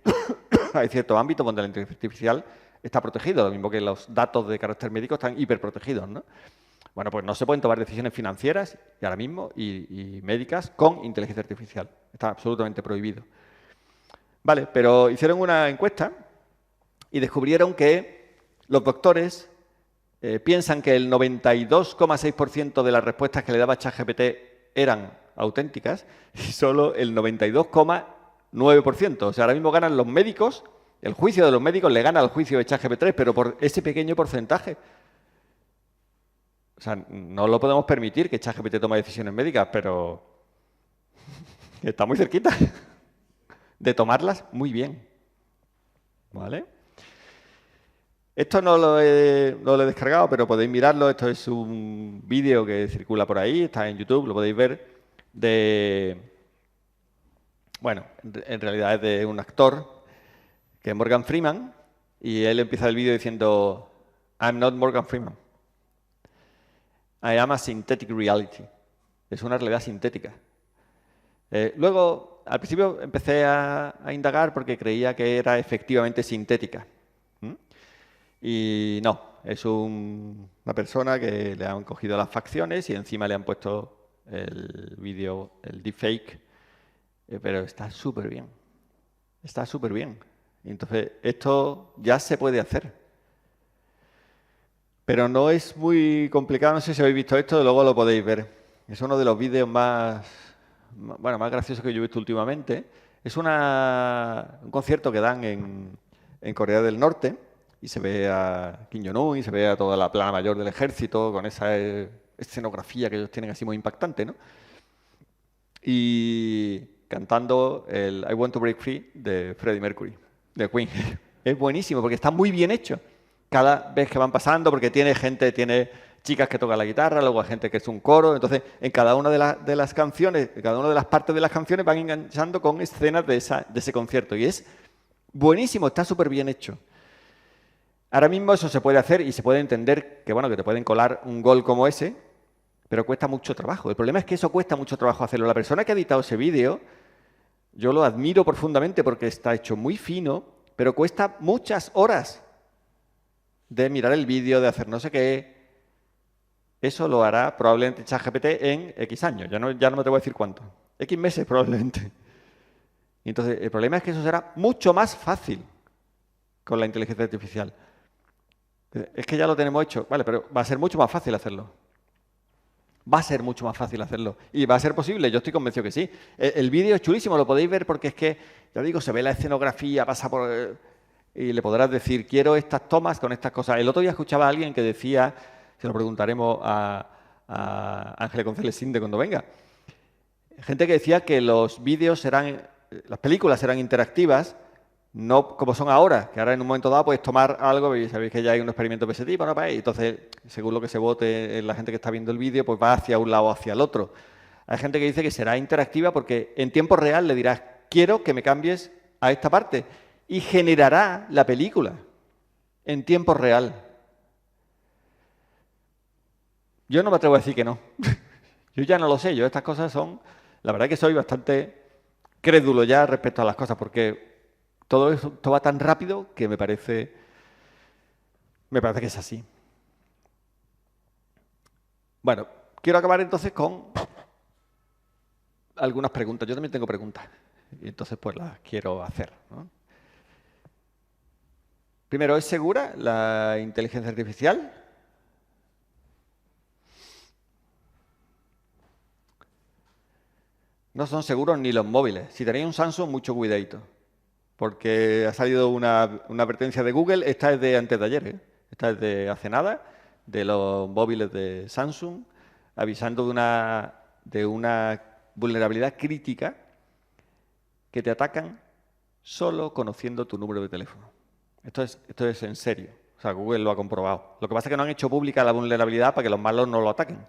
hay ciertos ámbitos donde la inteligencia artificial está protegido, lo mismo que los datos de carácter médico están hiperprotegidos, ¿no? Bueno, pues no se pueden tomar decisiones financieras y ahora mismo y médicas con inteligencia artificial. Está absolutamente prohibido. Vale, pero hicieron una encuesta y descubrieron que los doctores piensan que el 92,6% de las respuestas que le daba ChatGPT eran auténticas y solo el 92,9%. O sea, ahora mismo ganan los médicos, el juicio de los médicos le gana al juicio de ChatGPT, pero por ese pequeño porcentaje. O sea, no lo podemos permitir que ChatGPT tome decisiones médicas, pero está muy cerquita de tomarlas muy bien. ¿Vale? Esto no lo he descargado, pero podéis mirarlo. Esto es un vídeo que circula por ahí, está en YouTube, lo podéis ver. Bueno, en realidad es de un actor, que es Morgan Freeman, y él empieza el vídeo diciendo, I'm not Morgan Freeman. I am a synthetic reality. Es una realidad sintética. Luego, al principio empecé a indagar porque creía que era efectivamente sintética. Y no, es una persona que le han cogido las facciones y encima le han puesto el vídeo, el deepfake, pero está súper bien. Está súper bien. Entonces, esto ya se puede hacer. Pero no es muy complicado, no sé si habéis visto esto, luego lo podéis ver. Es uno de los vídeos más graciosos que yo he visto últimamente. Es un concierto que dan en Corea del Norte y se ve a Kim Jong-un y se ve a toda la plana mayor del ejército con esa escenografía que ellos tienen así muy impactante, ¿no? Y cantando el I Want to Break Free de Freddie Mercury, de Queen. Es buenísimo porque está muy bien hecho. Cada vez que van pasando, porque tiene chicas que tocan la guitarra, luego hay gente que es un coro, entonces en cada una de las canciones, en cada una de las partes de las canciones van enganchando con escenas de ese concierto. Y es buenísimo, está súper bien hecho. Ahora mismo eso se puede hacer y se puede entender que te pueden colar un gol como ese, pero cuesta mucho trabajo. El problema es que eso cuesta mucho trabajo hacerlo. La persona que ha editado ese vídeo, yo lo admiro profundamente porque está hecho muy fino, pero cuesta muchas horas de mirar el vídeo, de hacer no sé qué. Eso lo hará probablemente ChatGPT en X años, ya no me atrevo a decir cuánto. X meses probablemente. Y entonces, el problema es que eso será mucho más fácil con la inteligencia artificial. Es que ya lo tenemos hecho, vale, pero va a ser mucho más fácil hacerlo. Va a ser mucho más fácil hacerlo. Y va a ser posible, yo estoy convencido que sí. El vídeo es chulísimo, lo podéis ver porque es que, ya digo, se ve la escenografía, pasa por... y le podrás decir, quiero estas tomas con estas cosas. El otro día escuchaba a alguien que decía, se lo preguntaremos a Ángeles González Sinde cuando venga, gente que decía que los vídeos serán, las películas serán interactivas, no como son ahora, que ahora en un momento dado puedes tomar algo y sabéis que ya hay un experimento de ese tipo, ¿no? Y entonces, según lo que se vote en la gente que está viendo el vídeo, pues va hacia un lado o hacia el otro. Hay gente que dice que será interactiva porque en tiempo real le dirás, quiero que me cambies a esta parte, y generará la película en tiempo real. Yo no me atrevo a decir que no. Yo ya no lo sé, yo estas cosas son... La verdad es que soy bastante crédulo ya respecto a las cosas, porque todo va tan rápido que me parece que es así. Bueno, quiero acabar entonces con algunas preguntas. Yo también tengo preguntas, y entonces pues las quiero hacer, ¿no? Primero, ¿es segura la inteligencia artificial? No son seguros ni los móviles. Si tenéis un Samsung, mucho cuidadito. Porque ha salido una advertencia de Google, esta es de antes de ayer, ¿eh? Esta es de hace nada, de los móviles de Samsung, avisando de una vulnerabilidad crítica que te atacan solo conociendo tu número de teléfono. Esto es en serio. O sea, Google lo ha comprobado. Lo que pasa es que no han hecho pública la vulnerabilidad para que los malos no lo ataquen.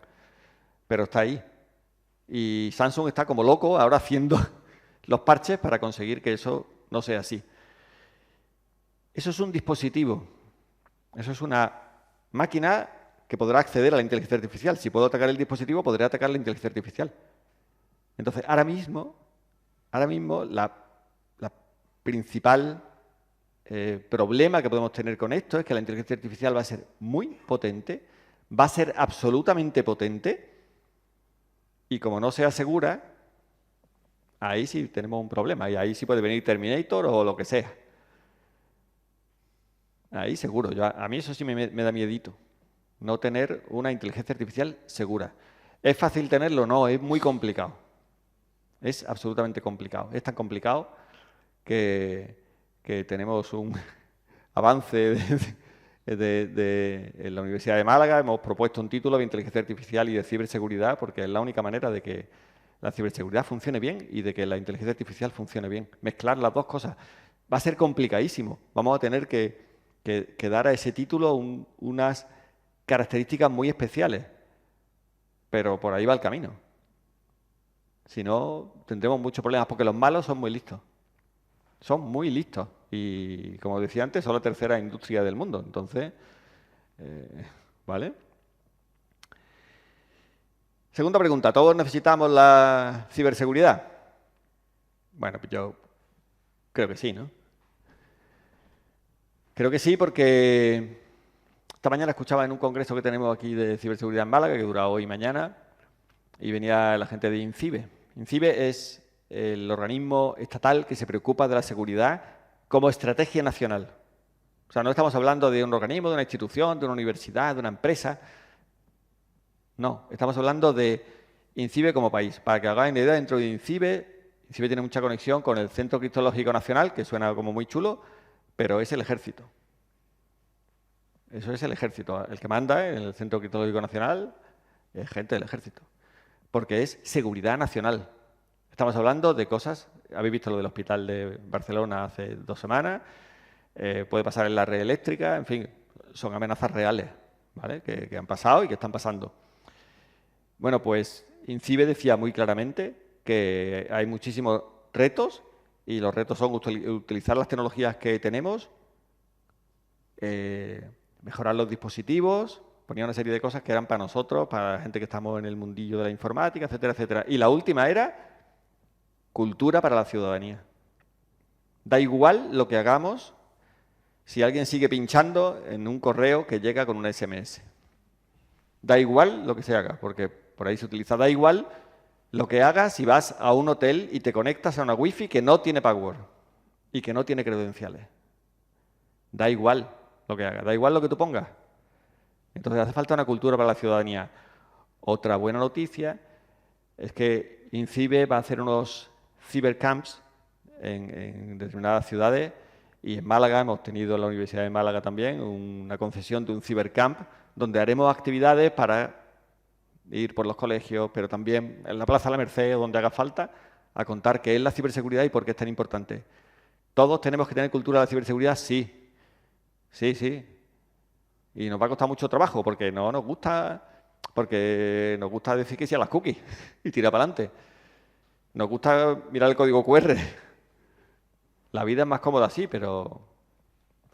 Pero está ahí. Y Samsung está como loco ahora haciendo los parches para conseguir que eso no sea así. Eso es un dispositivo. Eso es una máquina que podrá acceder a la inteligencia artificial. Si puedo atacar el dispositivo, podré atacar la inteligencia artificial. Entonces, ahora mismo la principal problema que podemos tener con esto es que la inteligencia artificial va a ser muy potente, va a ser absolutamente potente, y como no sea segura, ahí sí tenemos un problema, y ahí sí puede venir Terminator o lo que sea. Ahí seguro. A mí eso sí me da miedito, no tener una inteligencia artificial segura. ¿Es fácil tenerlo? No, es muy complicado. Es absolutamente complicado. Es tan complicado que tenemos un avance en la Universidad de Málaga. Hemos propuesto un título de inteligencia artificial y de ciberseguridad porque es la única manera de que la ciberseguridad funcione bien y de que la inteligencia artificial funcione bien. Mezclar las dos cosas va a ser complicadísimo. Vamos a tener que dar a ese título unas características muy especiales, pero por ahí va el camino. Si no, tendremos muchos problemas porque los malos son muy listos. Son muy listos. Y, como decía antes, son la tercera industria del mundo. Entonces, ¿vale? Segunda pregunta. ¿Todos necesitamos la ciberseguridad? Bueno, pues yo creo que sí, ¿no? Creo que sí porque esta mañana escuchaba en un congreso que tenemos aquí de ciberseguridad en Málaga, que dura hoy y mañana, y venía la gente de INCIBE. INCIBE es el organismo estatal que se preocupa de la seguridad como estrategia nacional. O sea, no estamos hablando de un organismo, de una institución, de una universidad, de una empresa. No, estamos hablando de INCIBE como país. Para que hagáis una idea, dentro de INCIBE tiene mucha conexión con el Centro Criptológico Nacional, que suena como muy chulo, pero es el ejército. Eso es el ejército. El que manda en el Centro Criptológico Nacional es gente del ejército. Porque es seguridad nacional. Estamos hablando de cosas, habéis visto lo del hospital de Barcelona hace 2 semanas, puede pasar en la red eléctrica, en fin, son amenazas reales, ¿vale? Que han pasado y que están pasando. Bueno, pues INCIBE decía muy claramente que hay muchísimos retos y los retos son utilizar las tecnologías que tenemos, mejorar los dispositivos, ponía una serie de cosas que eran para nosotros, para la gente que estamos en el mundillo de la informática, etcétera, etcétera. Y la última era cultura para la ciudadanía. Da igual lo que hagamos si alguien sigue pinchando en un correo que llega con una SMS. Da igual lo que se haga, porque por ahí se utiliza. Da igual lo que hagas si vas a un hotel y te conectas a una wifi que no tiene password y que no tiene credenciales. Da igual lo que hagas, da igual lo que tú pongas. Entonces hace falta una cultura para la ciudadanía. Otra buena noticia es que INCIBE va a hacer unos cibercamps en determinadas ciudades, y en Málaga hemos tenido en la Universidad de Málaga también una concesión de un cibercamp donde haremos actividades para ir por los colegios, pero también en la Plaza de la Merced, donde haga falta, a contar qué es la ciberseguridad y por qué es tan importante. ¿Todos tenemos que tener cultura de la ciberseguridad? Sí. Sí, sí. Y nos va a costar mucho trabajo porque no nos gusta, porque nos gusta decir que sí a las cookies y tirar para adelante. Nos gusta mirar el código QR. La vida es más cómoda así, pero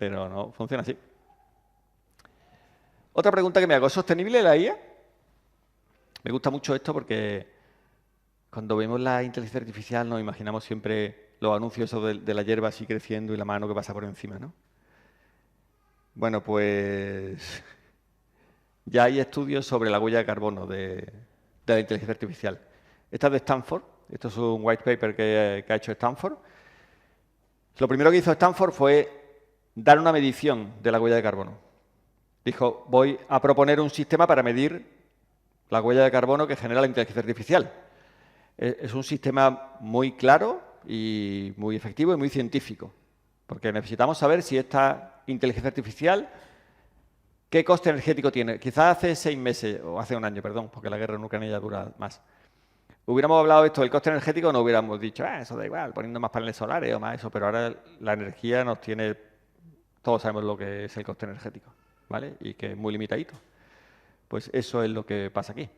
no funciona así. Otra pregunta que me hago, ¿es sostenible la IA? Me gusta mucho esto porque cuando vemos la inteligencia artificial nos imaginamos siempre los anuncios de la hierba así creciendo y la mano que pasa por encima, ¿no? Bueno, pues ya hay estudios sobre la huella de carbono de la inteligencia artificial. Esta es de Stanford, esto es un white paper que ha hecho Stanford. Lo primero que hizo Stanford fue dar una medición de la huella de carbono. Dijo, voy a proponer un sistema para medir la huella de carbono que genera la inteligencia artificial. Es un sistema muy claro y muy efectivo y muy científico, porque necesitamos saber si esta inteligencia artificial, qué coste energético tiene. Quizás hace 6 meses, o hace un año, perdón, porque la guerra en Ucrania ya dura más. Hubiéramos hablado de esto del coste energético, no hubiéramos dicho, eso da igual, poniendo más paneles solares o más eso, pero ahora la energía nos tiene, todos sabemos lo que es el coste energético, ¿vale? Y que es muy limitadito. Pues eso es lo que pasa aquí.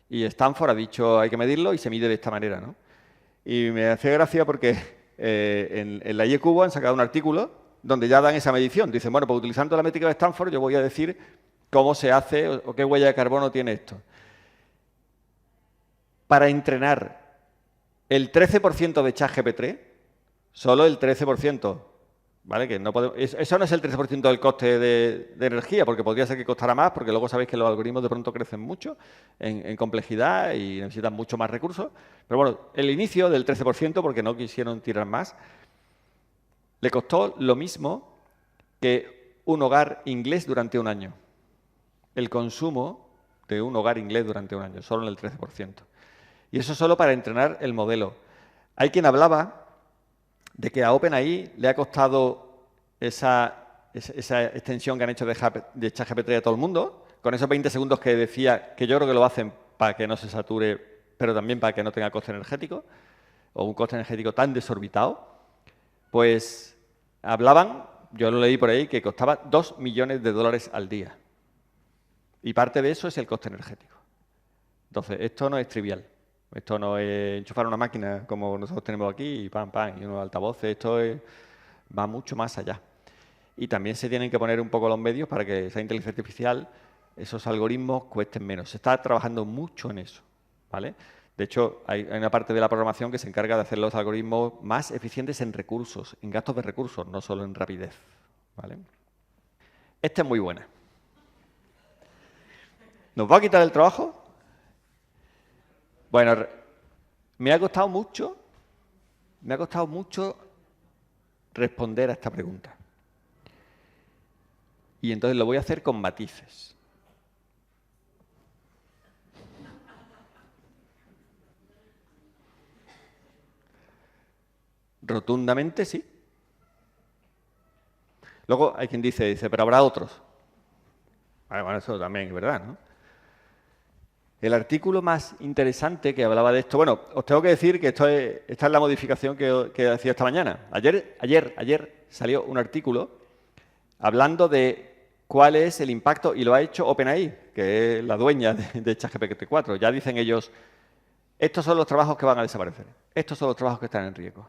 Y Stanford ha dicho, hay que medirlo y se mide de esta manera, ¿no? Y me hace gracia porque en la IECubo han sacado un artículo donde ya dan esa medición. Dicen, bueno, pues utilizando la métrica de Stanford yo voy a decir cómo se hace o qué huella de carbono tiene esto. Para entrenar el 13% de ChatGPT, solo el 13%, ¿vale? Que no podemos, eso no es el 13% del coste de energía, porque podría ser que costara más, porque luego sabéis que los algoritmos de pronto crecen mucho en complejidad y necesitan mucho más recursos. Pero bueno, el inicio del 13%, porque no quisieron tirar más, le costó lo mismo que un hogar inglés durante un año. El consumo de un hogar inglés durante un año, solo en el 13%. Y eso solo para entrenar el modelo. Hay quien hablaba de que a OpenAI le ha costado esa extensión que han hecho de ChatGPT a todo el mundo, con esos 20 segundos que decía, que yo creo que lo hacen para que no se sature, pero también para que no tenga coste energético, o un coste energético tan desorbitado, pues hablaban, yo lo leí por ahí, que costaba $2 millones al día. Y parte de eso es el coste energético. Entonces, esto no es trivial. Esto no es enchufar una máquina como nosotros tenemos aquí y pam, pam, y unos altavoces. Esto va mucho más allá. Y también se tienen que poner un poco los medios para que esa inteligencia artificial, esos algoritmos cuesten menos. Se está trabajando mucho en eso, ¿vale? De hecho, hay una parte de la programación que se encarga de hacer los algoritmos más eficientes en recursos, en gastos de recursos, no solo en rapidez, ¿vale? Esta es muy buena. ¿Nos va a quitar el trabajo? Bueno, me ha costado mucho responder a esta pregunta. Y entonces lo voy a hacer con matices. Rotundamente sí. Luego hay quien dice, pero habrá otros. Bueno, eso también es verdad, ¿no? El artículo más interesante que hablaba de esto, bueno, os tengo que decir que esta es la modificación que hacía esta mañana. Ayer salió un artículo hablando de cuál es el impacto, y lo ha hecho OpenAI, que es la dueña de ChatGPT 4. Ya dicen ellos, estos son los trabajos que van a desaparecer, estos son los trabajos que están en riesgo.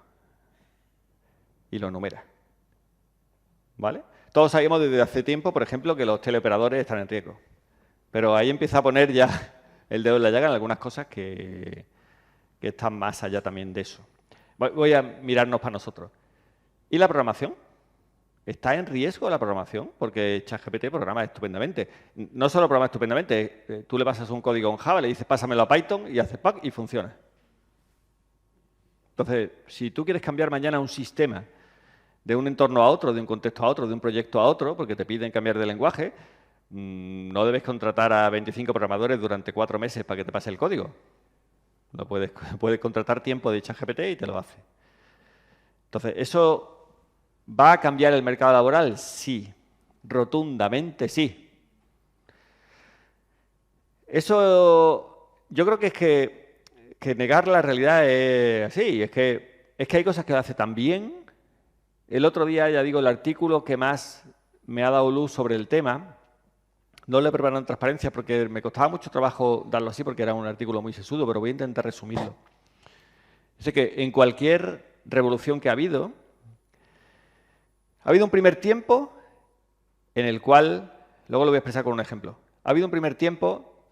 Y lo numera. ¿Vale? Todos sabíamos desde hace tiempo, por ejemplo, que los teleoperadores están en riesgo. Pero ahí empieza a poner ya el dedo en la llaga en algunas cosas que están más allá también de eso. Voy a mirarnos para nosotros. ¿Y la programación? ¿Está en riesgo la programación? Porque ChatGPT programa estupendamente. No solo programa estupendamente, tú le pasas un código en Java, le dices pásamelo a Python y hace ¡pac! Y funciona. Entonces, si tú quieres cambiar mañana un sistema de un entorno a otro, de un contexto a otro, de un proyecto a otro, porque te piden cambiar de lenguaje, no debes contratar a 25 programadores durante 4 meses para que te pase el código. No puedes contratar tiempo de ChatGPT y te lo hace. Entonces, ¿eso va a cambiar el mercado laboral? Sí, rotundamente sí. Eso yo creo que es que negar la realidad es así. Es que hay cosas que lo hace tan bien. El otro día, ya digo, el artículo que más me ha dado luz sobre el tema, no lo he preparado en transparencia porque me costaba mucho trabajo darlo así porque era un artículo muy sesudo, pero voy a intentar resumirlo. Es que en cualquier revolución que ha habido un primer tiempo en el cual, luego lo voy a expresar con un ejemplo, ha habido un primer tiempo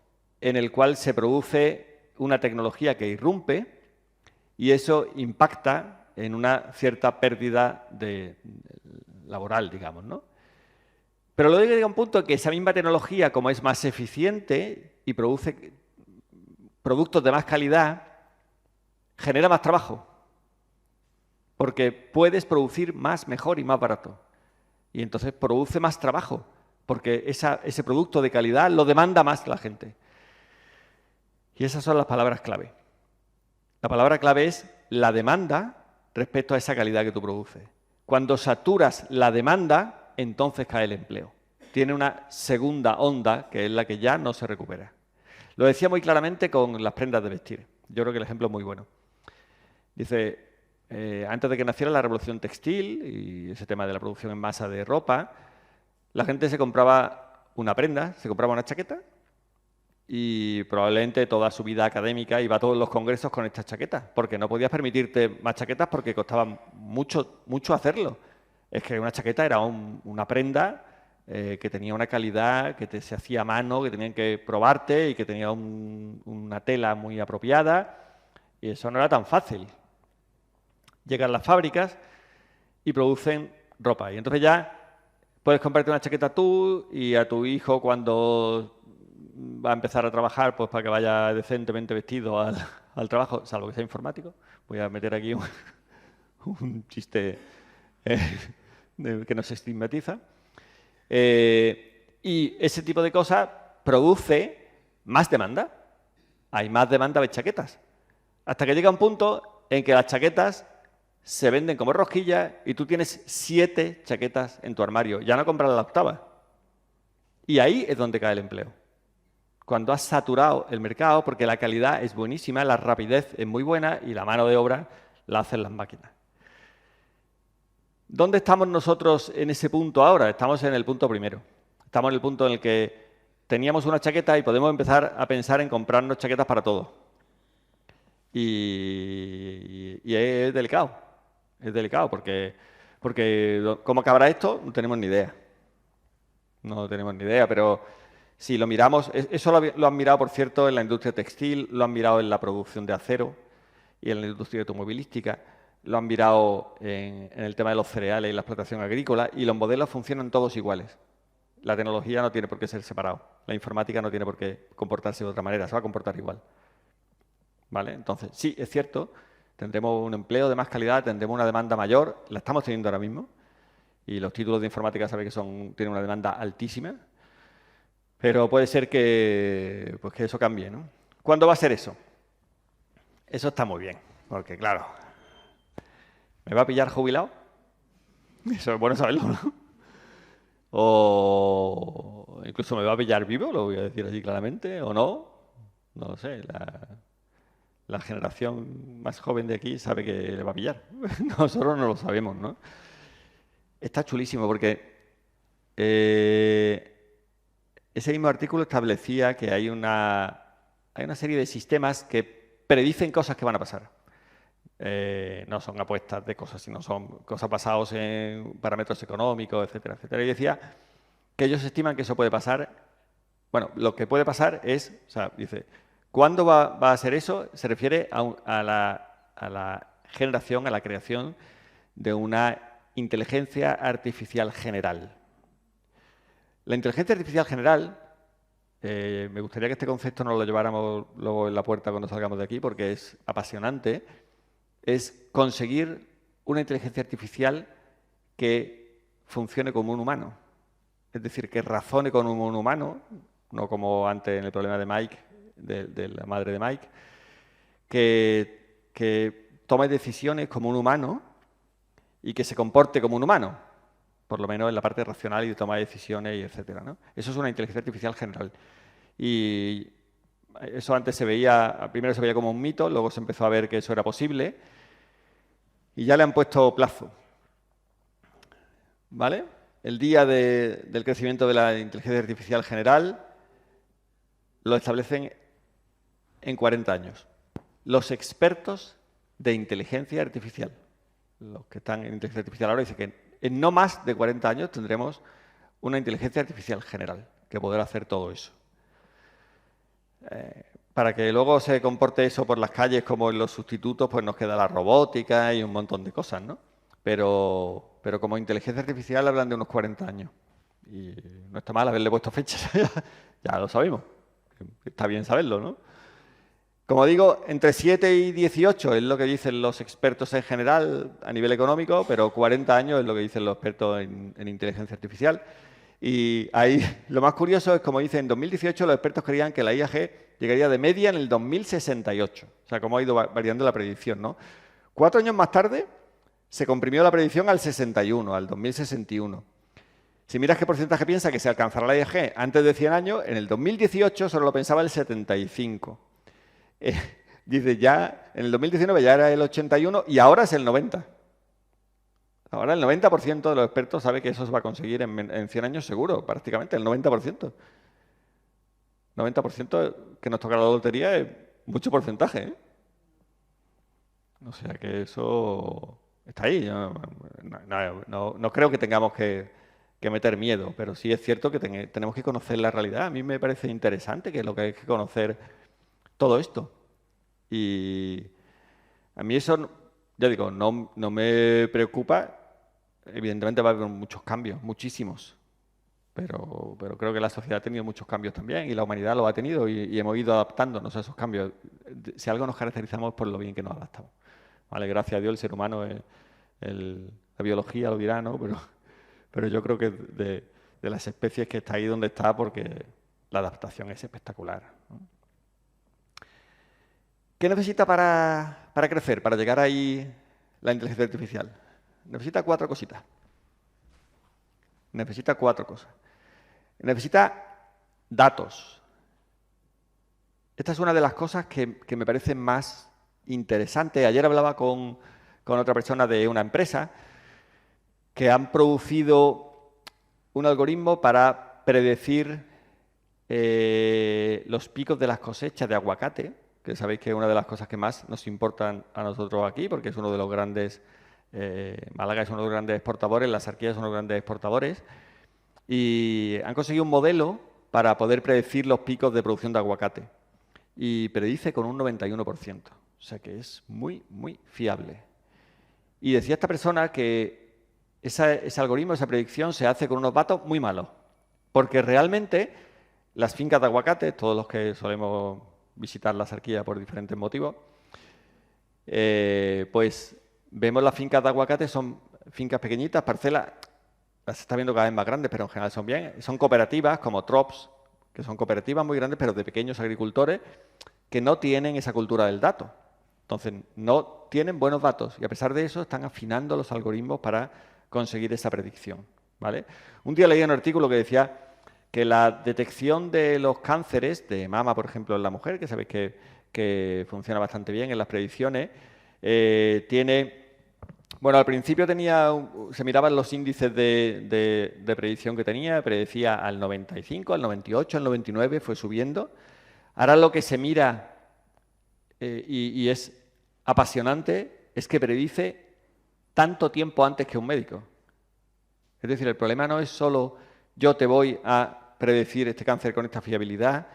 en el cual se produce una tecnología que irrumpe y eso impacta en una cierta pérdida laboral, digamos, ¿no? Pero luego llega un punto que esa misma tecnología, como es más eficiente y produce productos de más calidad, genera más trabajo. Porque puedes producir más, mejor y más barato. Y entonces produce más trabajo, porque ese producto de calidad lo demanda más la gente. Y esas son las palabras clave. La palabra clave es la demanda respecto a esa calidad que tú produces. Cuando saturas la demanda, entonces cae el empleo. Tiene una segunda onda, que es la que ya no se recupera. Lo decía muy claramente con las prendas de vestir. Yo creo que el ejemplo es muy bueno. Dice, antes de que naciera la revolución textil y ese tema de la producción en masa de ropa, la gente se compraba una prenda, se compraba una chaqueta y probablemente toda su vida académica iba a todos los congresos con esta chaqueta, porque no podías permitirte más chaquetas porque costaba mucho hacerlo. Es que una chaqueta era una prenda que tenía una calidad, que se hacía a mano, que tenían que probarte y que tenía una tela muy apropiada y eso no era tan fácil. Llegan las fábricas y producen ropa y entonces ya puedes comprarte una chaqueta tú y a tu hijo cuando va a empezar a trabajar, pues para que vaya decentemente vestido al trabajo, salvo que sea informático. Voy a meter aquí un chiste que nos estigmatiza. Y ese tipo de cosas produce más demanda. Hay más demanda de chaquetas. Hasta que llega un punto en que las chaquetas se venden como rosquillas y tú tienes 7 chaquetas en tu armario. Ya no compras la octava. Y ahí es donde cae el empleo. Cuando has saturado el mercado, porque la calidad es buenísima, la rapidez es muy buena y la mano de obra la hacen las máquinas. ¿Dónde estamos nosotros en ese punto ahora? Estamos en el punto primero. Estamos en el punto en el que teníamos una chaqueta y podemos empezar a pensar en comprarnos chaquetas para todo. Y es delicado. Es delicado porque ¿cómo acabará esto? No tenemos ni idea. No tenemos ni idea, pero si lo miramos, eso lo han mirado, por cierto, en la industria textil, lo han mirado en la producción de acero y en la industria automovilística, lo han mirado en el tema de los cereales y la explotación agrícola, y los modelos funcionan todos iguales. La tecnología no tiene por qué ser separado. La informática no tiene por qué comportarse de otra manera, se va a comportar igual. ¿Vale? Entonces, sí, es cierto, tendremos un empleo de más calidad, tendremos una demanda mayor, la estamos teniendo ahora mismo, y los títulos de informática saben que tienen una demanda altísima, pero puede ser que eso cambie, ¿no? ¿Cuándo va a ser eso? Eso está muy bien, porque claro, ¿me va a pillar jubilado? Eso es bueno saberlo, ¿no? O incluso me va a pillar vivo, lo voy a decir así claramente, o no. No lo sé, la generación más joven de aquí sabe que le va a pillar. Nosotros no lo sabemos, ¿no? Está chulísimo porque ese mismo artículo establecía que hay una serie de sistemas que predicen cosas que van a pasar. No son apuestas de cosas, sino son cosas basadas en parámetros económicos, etcétera, etcétera. Y decía que ellos estiman que eso puede pasar. Bueno, lo que puede pasar es, o sea, dice, ¿cuándo va a ser eso? Se refiere a la generación, a la creación de una inteligencia artificial general. La inteligencia artificial general, me gustaría que este concepto nos lo lleváramos luego en la puerta cuando salgamos de aquí, porque es apasionante, es conseguir una inteligencia artificial que funcione como un humano. Es decir, que razone como un humano, no como antes en el problema de Mike, de la madre de Mike, que tome decisiones como un humano y que se comporte como un humano, por lo menos en la parte racional y de toma de decisiones, y etcétera, ¿no? Eso es una inteligencia artificial general. Y eso antes primero se veía como un mito, luego se empezó a ver que eso era posible y ya le han puesto plazo. ¿Vale? El día del crecimiento de la inteligencia artificial general lo establecen en 40 años. Los expertos de inteligencia artificial, los que están en inteligencia artificial ahora, dicen que en no más de 40 años tendremos una inteligencia artificial general que podrá hacer todo eso. Para que luego se comporte eso por las calles como en los sustitutos, pues nos queda la robótica y un montón de cosas, ¿no? Pero como inteligencia artificial hablan de unos 40 años. Y no está mal haberle puesto fechas, ya lo sabemos. Está bien saberlo, ¿no? Como digo, entre 7 y 18 es lo que dicen los expertos en general a nivel económico, pero 40 años es lo que dicen los expertos en inteligencia artificial. Y ahí lo más curioso es, como dicen, en 2018 los expertos creían que la IAG llegaría de media en el 2068. O sea, cómo ha ido variando la predicción, ¿no? 4 años más tarde se comprimió la predicción al 61, al 2061. Si miras qué porcentaje piensa que se alcanzará la IAG antes de 100 años, en el 2018 solo lo pensaba el 75. Dice, ya en el 2019 ya era el 81 y ahora es el 90. Ahora el 90% de los expertos sabe que eso se va a conseguir en 100 años seguro, prácticamente, el 90%. 90% que nos toca la lotería es mucho porcentaje, ¿eh? O sea que eso está ahí. No creo que tengamos que meter miedo, pero sí es cierto que tenemos que conocer la realidad. A mí me parece interesante que lo que hay que conocer todo esto. Y a mí eso, ya digo, no me preocupa. Evidentemente va a haber muchos cambios, muchísimos. Pero creo que la sociedad ha tenido muchos cambios también y la humanidad lo ha tenido y hemos ido adaptándonos a esos cambios. Si algo nos caracterizamos por lo bien que nos adaptamos. Vale, gracias a Dios el ser humano, la biología lo dirá, ¿no? Pero yo creo que de las especies que está ahí donde está, porque la adaptación es espectacular, ¿no? ¿Qué necesita para crecer, para llegar ahí la inteligencia artificial? Necesita 4 cositas. Necesita 4 cosas. Necesita datos. Esta es una de las cosas que me parecen más interesantes. Ayer hablaba con otra persona de una empresa que han producido un algoritmo para predecir los picos de las cosechas de aguacate, que sabéis que es una de las cosas que más nos importan a nosotros aquí, porque es uno de los grandes... Málaga es uno de los grandes exportadores, las Arquías son unos grandes exportadores, y han conseguido un modelo para poder predecir los picos de producción de aguacate. Y predice con un 91%, o sea que es muy, muy fiable. Y decía esta persona que ese algoritmo, esa predicción, se hace con unos datos muy malos, porque realmente las fincas de aguacate, todos los que solemos visitar la Arquías por diferentes motivos, pues vemos las fincas de aguacate, son fincas pequeñitas, parcelas, las está viendo cada vez más grandes, pero en general son cooperativas como Trops, que son cooperativas muy grandes, pero de pequeños agricultores que no tienen esa cultura del dato. Entonces, no tienen buenos datos y a pesar de eso están afinando los algoritmos para conseguir esa predicción, ¿vale? Un día leí un artículo que decía que la detección de los cánceres de mama, por ejemplo, en la mujer, que sabéis que funciona bastante bien en las predicciones, tiene... Bueno, al principio se miraban los índices de predicción que tenía, predecía al 95, al 98, al 99, fue subiendo. Ahora lo que se mira, y es apasionante, es que predice tanto tiempo antes que un médico. Es decir, el problema no es solo yo te voy a predecir este cáncer con esta fiabilidad,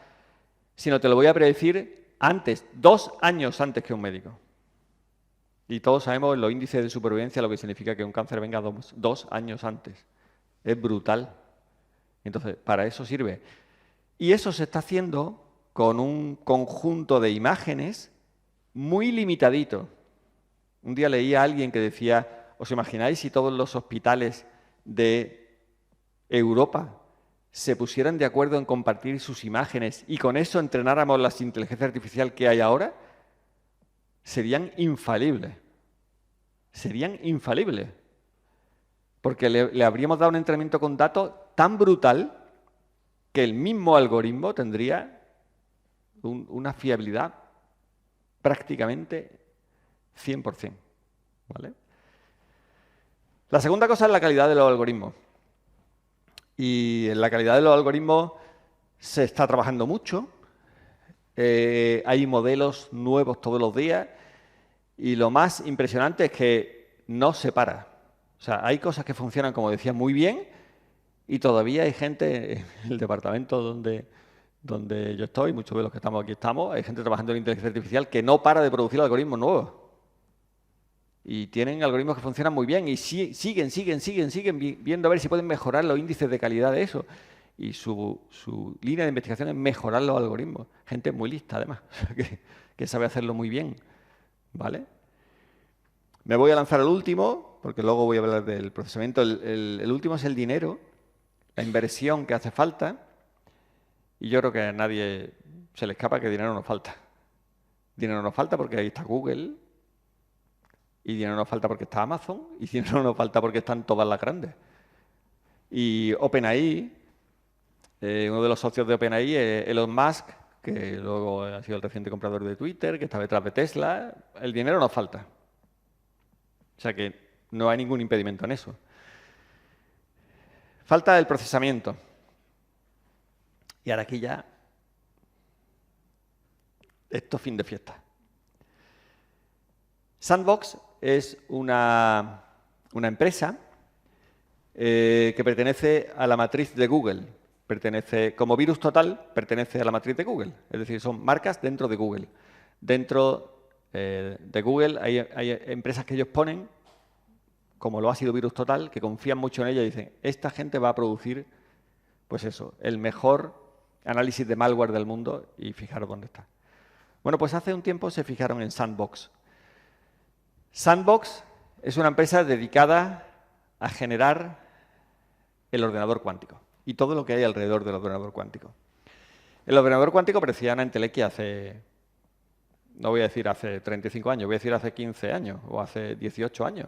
sino te lo voy a predecir antes, 2 años antes que un médico. Y todos sabemos en los índices de supervivencia lo que significa que un cáncer venga 2 años antes. Es brutal. Entonces, para eso sirve. Y eso se está haciendo con un conjunto de imágenes muy limitadito. Un día leí a alguien que decía, ¿os imagináis si todos los hospitales de Europa se pusieran de acuerdo en compartir sus imágenes y con eso entrenáramos la inteligencia artificial que hay ahora? Serían infalibles. Serían infalibles. Porque le habríamos dado un entrenamiento con datos tan brutal que el mismo algoritmo tendría una fiabilidad prácticamente 100%. ¿Vale? La segunda cosa es la calidad de los algoritmos. Y en la calidad de los algoritmos se está trabajando mucho. Hay modelos nuevos todos los días. Y lo más impresionante es que no se para. O sea, hay cosas que funcionan, como decía, muy bien. Y todavía hay gente en el departamento donde yo estoy, muchos de los que estamos aquí estamos, hay gente trabajando en inteligencia artificial que no para de producir algoritmos nuevos. Y tienen algoritmos que funcionan muy bien y siguen viendo a ver si pueden mejorar los índices de calidad de eso. Y su línea de investigación es mejorar los algoritmos. Gente muy lista, además, que sabe hacerlo muy bien. ¿Vale? Me voy a lanzar al último, porque luego voy a hablar del procesamiento. El último es el dinero, la inversión que hace falta. Y yo creo que a nadie se le escapa que dinero nos falta. Dinero nos falta porque ahí está Google. Y dinero nos falta porque está Amazon. Y dinero nos falta porque están todas las grandes. Y OpenAI, uno de los socios de OpenAI es Elon Musk, que luego ha sido el reciente comprador de Twitter, que está detrás de Tesla. El dinero nos falta. O sea que no hay ningún impedimento en eso. Falta el procesamiento. Y ahora aquí ya, esto fin de fiesta. Sandbox es una empresa que pertenece a la matriz de Google. Como Virus Total, pertenece a la matriz de Google. Es decir, son marcas dentro de Google. Dentro de Google hay empresas que ellos ponen, como lo ha sido Virus Total, que confían mucho en ella y dicen, esta gente va a producir, pues eso, el mejor análisis de malware del mundo y fijaros dónde está. Bueno, pues hace un tiempo se fijaron en Sandbox. Sandbox es una empresa dedicada a generar el ordenador cuántico y todo lo que hay alrededor del ordenador cuántico. El ordenador cuántico parecía una entelequia hace, no voy a decir hace 35 años, voy a decir hace 15 años o hace 18 años.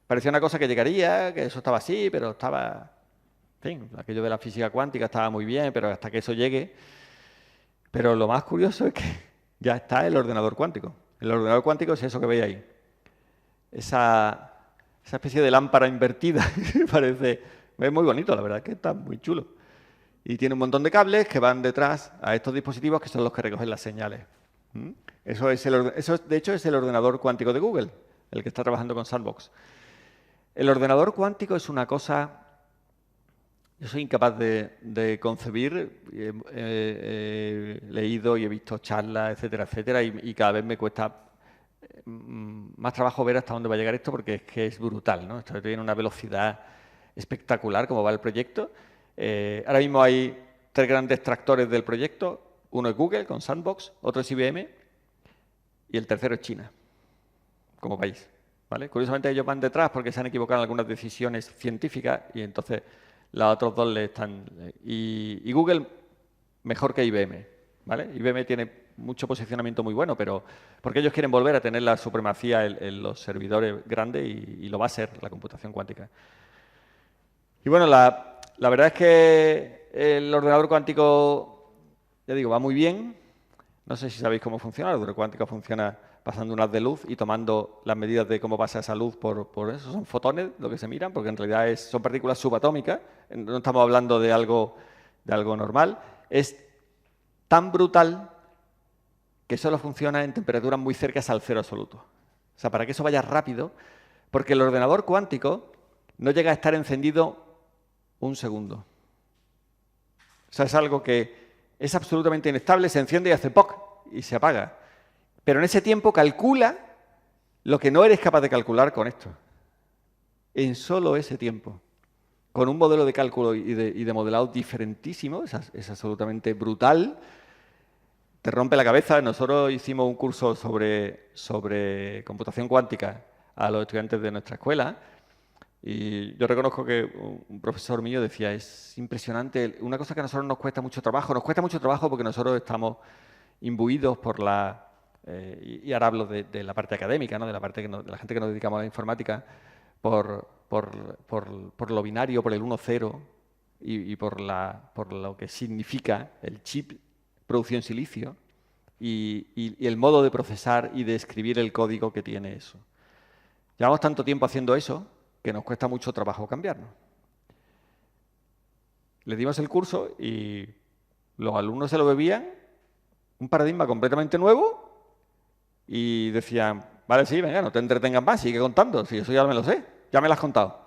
Parecía una cosa que llegaría, que eso estaba así, pero estaba... En fin, aquello de la física cuántica estaba muy bien, pero hasta que eso llegue... Pero lo más curioso es que ya está el ordenador cuántico. El ordenador cuántico es eso que veis ahí. Esa especie de lámpara invertida, parece... Es muy bonito, la verdad es que está muy chulo. Y tiene un montón de cables que van detrás a estos dispositivos que son los que recogen las señales. Eso, de hecho, es el ordenador cuántico de Google, el que está trabajando con Sandbox. El ordenador cuántico es una cosa... Yo soy incapaz de concebir, he leído y he visto charlas, etcétera, etcétera, y cada vez me cuesta más trabajo ver hasta dónde va a llegar esto porque es que es brutal, ¿no? Esto tiene una velocidad espectacular, como va el proyecto. Ahora mismo hay 3 grandes tractores del proyecto. Uno es Google, con Sandbox, otro es IBM y el tercero es China, como país. ¿Vale? Curiosamente ellos van detrás porque se han equivocado en algunas decisiones científicas y entonces... Los otros dos le están... Y Google mejor que IBM, ¿vale? IBM tiene mucho posicionamiento muy bueno, pero porque ellos quieren volver a tener la supremacía en los servidores grandes y lo va a ser la computación cuántica. Y bueno, la verdad es que el ordenador cuántico, ya digo, va muy bien. No sé si sabéis cómo funciona. El ordenador cuántico funciona pasando un haz de luz y tomando las medidas de cómo pasa esa luz por eso. Son fotones lo que se miran, porque en realidad son partículas subatómicas. No estamos hablando de algo normal. Es tan brutal que solo funciona en temperaturas muy cercanas al cero absoluto. O sea, para que eso vaya rápido, porque el ordenador cuántico no llega a estar encendido un segundo. O sea, es algo que es absolutamente inestable, se enciende y hace ¡poc! Y se apaga. Pero en ese tiempo calcula lo que no eres capaz de calcular con esto, en solo ese tiempo, con un modelo de cálculo y de modelado diferentísimo, es absolutamente brutal, te rompe la cabeza. Nosotros hicimos un curso sobre computación cuántica a los estudiantes de nuestra escuela y yo reconozco que un profesor mío decía, es impresionante, una cosa que a nosotros nos cuesta mucho trabajo porque nosotros estamos imbuidos por y ahora hablo de la parte académica, ¿no? De la parte de la gente que nos dedicamos a la informática, por lo binario, por el 1-0 y por lo que significa el chip producido en silicio y el modo de procesar y de escribir el código que tiene eso. Llevamos tanto tiempo haciendo eso que nos cuesta mucho trabajo cambiarnos. Les dimos el curso y los alumnos se lo bebían, un paradigma completamente nuevo, y decían, vale, sí, venga, no te entretengas más, sigue contando, si eso ya me lo sé, ya me lo has contado.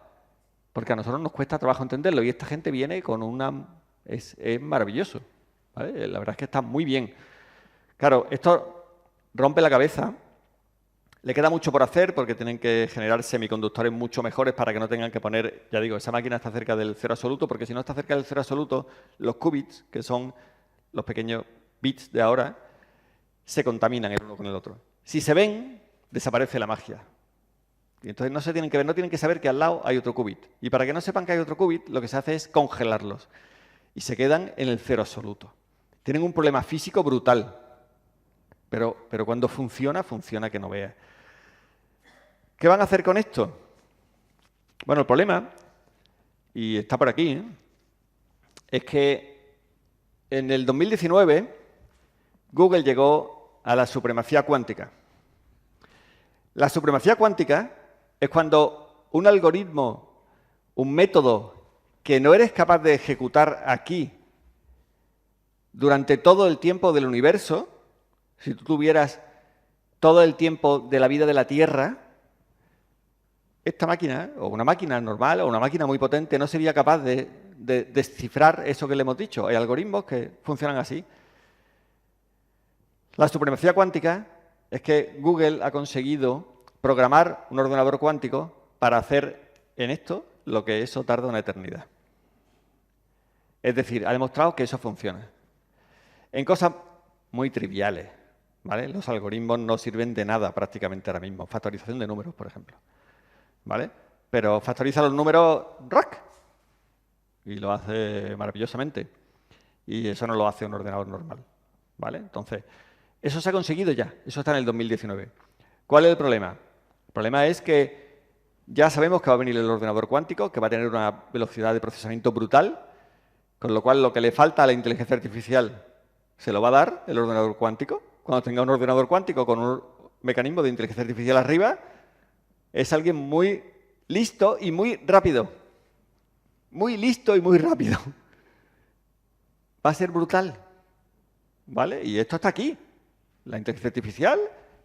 Porque a nosotros nos cuesta trabajo entenderlo y esta gente viene con es maravilloso, ¿vale? La verdad es que está muy bien. Claro, esto rompe la cabeza, le queda mucho por hacer porque tienen que generar semiconductores mucho mejores para que no tengan que poner, ya digo, esa máquina está cerca del cero absoluto, porque si no está cerca del cero absoluto, los qubits, que son los pequeños bits de ahora, se contaminan el uno con el otro. Si se ven, desaparece la magia. Y entonces no se tienen que ver, no tienen que saber que al lado hay otro qubit. Y para que no sepan que hay otro qubit, lo que se hace es congelarlos. Y se quedan en el cero absoluto. Tienen un problema físico brutal. Pero cuando funciona que no veas. ¿Qué van a hacer con esto? Bueno, el problema, y está por aquí, es que en el 2019 Google llegó a la supremacía cuántica. La supremacía cuántica es cuando un algoritmo, un método que no eres capaz de ejecutar aquí durante todo el tiempo del universo, si tú tuvieras todo el tiempo de la vida de la Tierra, esta máquina, o una máquina normal, o una máquina muy potente, no sería capaz de descifrar eso que le hemos dicho. Hay algoritmos que funcionan así. La supremacía cuántica es que Google ha conseguido programar un ordenador cuántico para hacer en esto lo que eso tarda una eternidad. Es decir, ha demostrado que eso funciona. En cosas muy triviales, ¿vale? Los algoritmos no sirven de nada prácticamente ahora mismo. Factorización de números, por ejemplo, ¿vale? Pero factoriza los números rack y lo hace maravillosamente. Y eso no lo hace un ordenador normal, ¿vale? Entonces, eso se ha conseguido ya. Eso está en el 2019. ¿Cuál es el problema? El problema es que ya sabemos que va a venir el ordenador cuántico, que va a tener una velocidad de procesamiento brutal, con lo cual lo que le falta a la inteligencia artificial se lo va a dar el ordenador cuántico. Cuando tenga un ordenador cuántico con un mecanismo de inteligencia artificial arriba, es alguien muy listo y muy rápido. Muy listo y muy rápido. Va a ser brutal, ¿vale? Y esto está aquí. La inteligencia artificial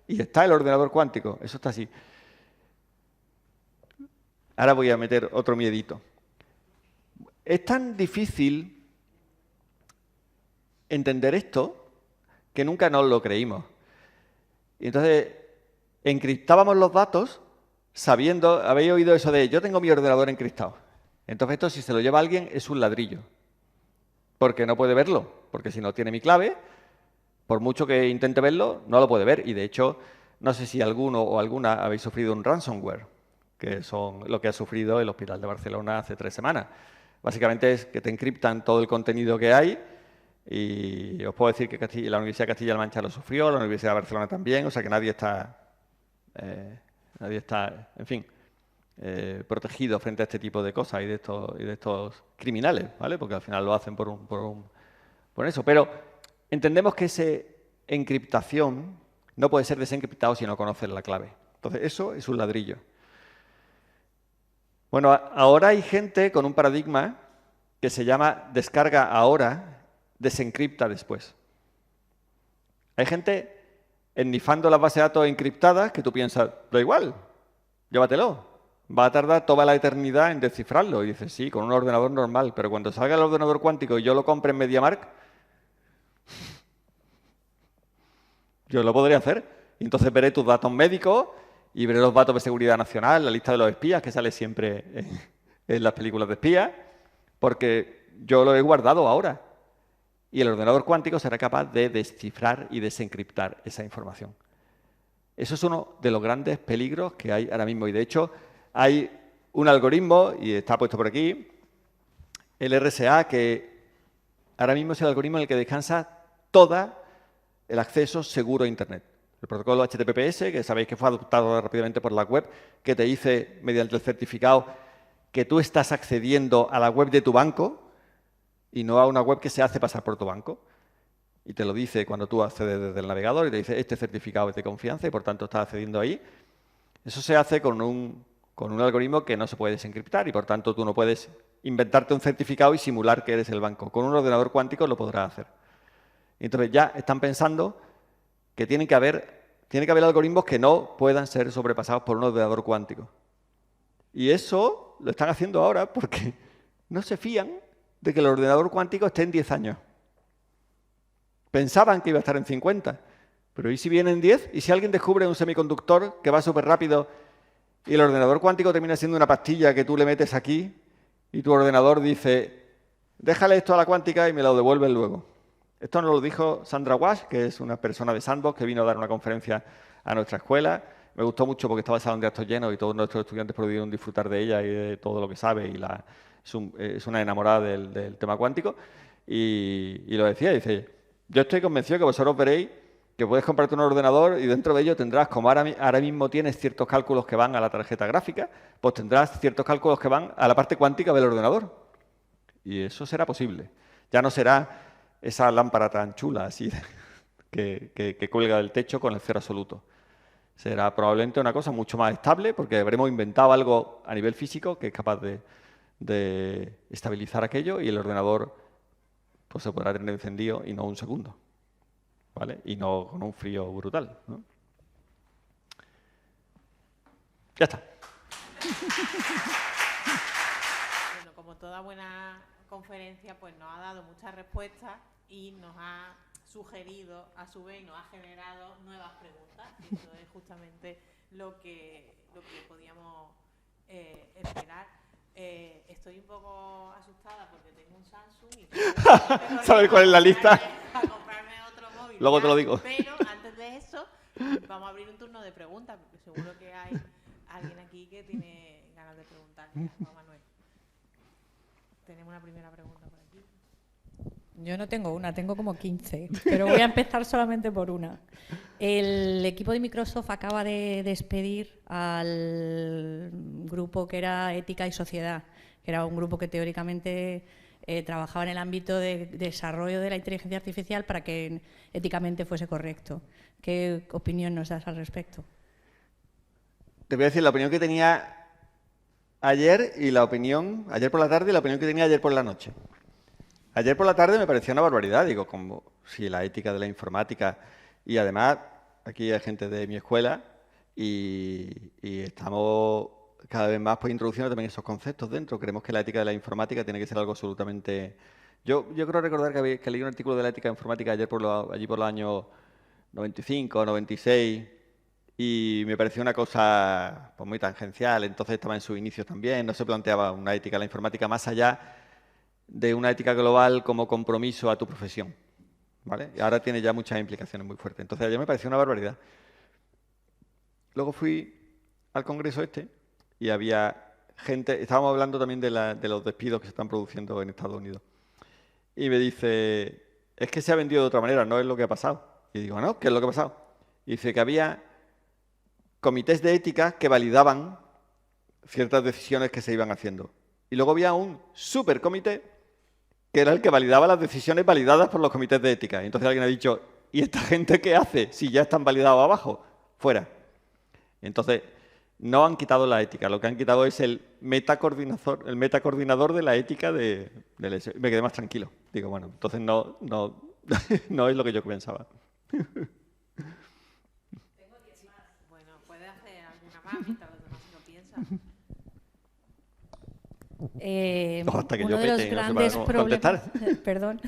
y está el ordenador cuántico. Eso está así. Ahora voy a meter otro miedito. Es tan difícil entender esto que nunca nos lo creímos. Y entonces, encriptábamos los datos sabiendo, habéis oído eso de yo tengo mi ordenador encriptado. Entonces esto, si se lo lleva alguien, es un ladrillo. Porque no puede verlo. Porque si no tiene mi clave, por mucho que intente verlo, no lo puede ver. Y de hecho, no sé si alguno o alguna habéis sufrido un ransomware, que son lo que ha sufrido el Hospital de Barcelona hace 3 semanas. Básicamente es que te encriptan todo el contenido que hay y os puedo decir que la Universidad de Castilla-La Mancha lo sufrió, la Universidad de Barcelona también, o sea que nadie está, en fin, protegido frente a este tipo de cosas y de estos criminales, ¿vale? Porque al final lo hacen por eso. Pero entendemos que esa encriptación no puede ser desencriptado si no conoces la clave. Entonces, eso es un ladrillo. Bueno, ahora hay gente con un paradigma que se llama descarga ahora, desencripta después. Hay gente ennifando las bases de datos encriptadas que tú piensas, da igual, llévatelo. Va a tardar toda la eternidad en descifrarlo. Y dices, sí, con un ordenador normal, pero cuando salga el ordenador cuántico y yo lo compre en MediaMarkt, yo lo podré hacer. Y entonces veré tus datos médicos y veré los datos de seguridad nacional, la lista de los espías que sale siempre en las películas de espías, porque yo lo he guardado ahora. Y el ordenador cuántico será capaz de descifrar y desencriptar esa información. Eso es uno de los grandes peligros que hay ahora mismo. Y de hecho, hay un algoritmo, y está puesto por aquí, el RSA, que ahora mismo es el algoritmo en el que descansa todo el acceso seguro a Internet. El protocolo HTTPS, que sabéis que fue adoptado rápidamente por la web, que te dice, mediante el certificado, que tú estás accediendo a la web de tu banco y no a una web que se hace pasar por tu banco. Y te lo dice cuando tú accedes desde el navegador y te dice, este certificado es de confianza y por tanto estás accediendo ahí. Eso se hace con un algoritmo que no se puede desencriptar y por tanto tú no puedes inventarte un certificado y simular que eres el banco. Con un ordenador cuántico lo podrás hacer. Entonces ya están pensando que tiene que haber algoritmos que no puedan ser sobrepasados por un ordenador cuántico. Y eso lo están haciendo ahora porque no se fían de que el ordenador cuántico esté en 10 años. Pensaban que iba a estar en 50, pero ¿y si viene en 10? ¿Y si alguien descubre un semiconductor que va súper rápido y el ordenador cuántico termina siendo una pastilla que tú le metes aquí y tu ordenador dice, déjale esto a la cuántica y me lo devuelven luego? Esto nos lo dijo Sandra Wash, que es una persona de Sandbox que vino a dar una conferencia a nuestra escuela. Me gustó mucho porque estaba el salón de actos lleno y todos nuestros estudiantes pudieron disfrutar de ella y de todo lo que sabe. Y es una enamorada del tema cuántico. Y lo decía, dice, yo estoy convencido que vosotros veréis que puedes comprarte un ordenador y dentro de ello tendrás, como ahora mismo tienes ciertos cálculos que van a la tarjeta gráfica, pues tendrás ciertos cálculos que van a la parte cuántica del ordenador. Y eso será posible. Ya no será esa lámpara tan chula así que cuelga del techo con el cero absoluto. Será probablemente una cosa mucho más estable porque habremos inventado algo a nivel físico que es capaz de estabilizar aquello y el ordenador pues se podrá tener encendido y no un segundo, ¿vale? Y no con un frío brutal, ¿no? Ya está. Bueno, como toda buena conferencia, pues nos ha dado muchas respuestas y nos ha sugerido, a su vez, nos ha generado nuevas preguntas. Y eso es justamente lo que podíamos esperar. Estoy un poco asustada porque tengo un Samsung y ¿sabes cuál es la lista? A comprarme otro móvil. Luego te lo digo. Pero antes de eso, vamos a abrir un turno de preguntas, porque seguro que hay alguien aquí que tiene ganas de preguntar. Juan Manuel. Tenemos una primera pregunta por aquí. Yo no tengo una, tengo como 15, pero voy a empezar solamente por una. El equipo de Microsoft acaba de despedir al grupo que era Ética y Sociedad, que era un grupo que teóricamente trabajaba en el ámbito de desarrollo de la inteligencia artificial para que éticamente fuese correcto. ¿Qué opinión nos das al respecto? Te voy a decir la opinión que tenía ayer por la tarde y la opinión que tenía ayer por la noche. Ayer por la tarde me parecía una barbaridad, digo, como si la ética de la informática, y además aquí hay gente de mi escuela y estamos cada vez más pues introduciendo también esos conceptos dentro. Creemos que la ética de la informática tiene que ser algo absolutamente... Yo creo recordar que leí un artículo de la ética informática allí por los años 95, 96, y me pareció una cosa pues muy tangencial. Entonces estaba en sus inicios también, no se planteaba una ética de la informática más allá de una ética global como compromiso a tu profesión, ¿vale? Y ahora tiene ya muchas implicaciones muy fuertes. Entonces ayer me pareció una barbaridad. Luego fui al congreso y había gente, estábamos hablando también de los despidos que se están produciendo en Estados Unidos. Y me dice, es que se ha vendido de otra manera, no es lo que ha pasado. Y digo, ¿no? ¿Qué es lo que ha pasado? Y dice que había comités de ética que validaban ciertas decisiones que se iban haciendo. Y luego había un supercomité que era el que validaba las decisiones validadas por los comités de ética. Y entonces alguien ha dicho, ¿y esta gente qué hace si ya están validados abajo? Fuera. Entonces, no han quitado la ética, lo que han quitado es el metacoordinador de la ética de me quedé más tranquilo. Digo, bueno, entonces no es lo que yo pensaba. Tengo 10 más. Bueno, puede hacer alguna más mientras los demás se lo piensan. Hasta que uno yo de los pete, grandes no sepa cómo contestar. perdón,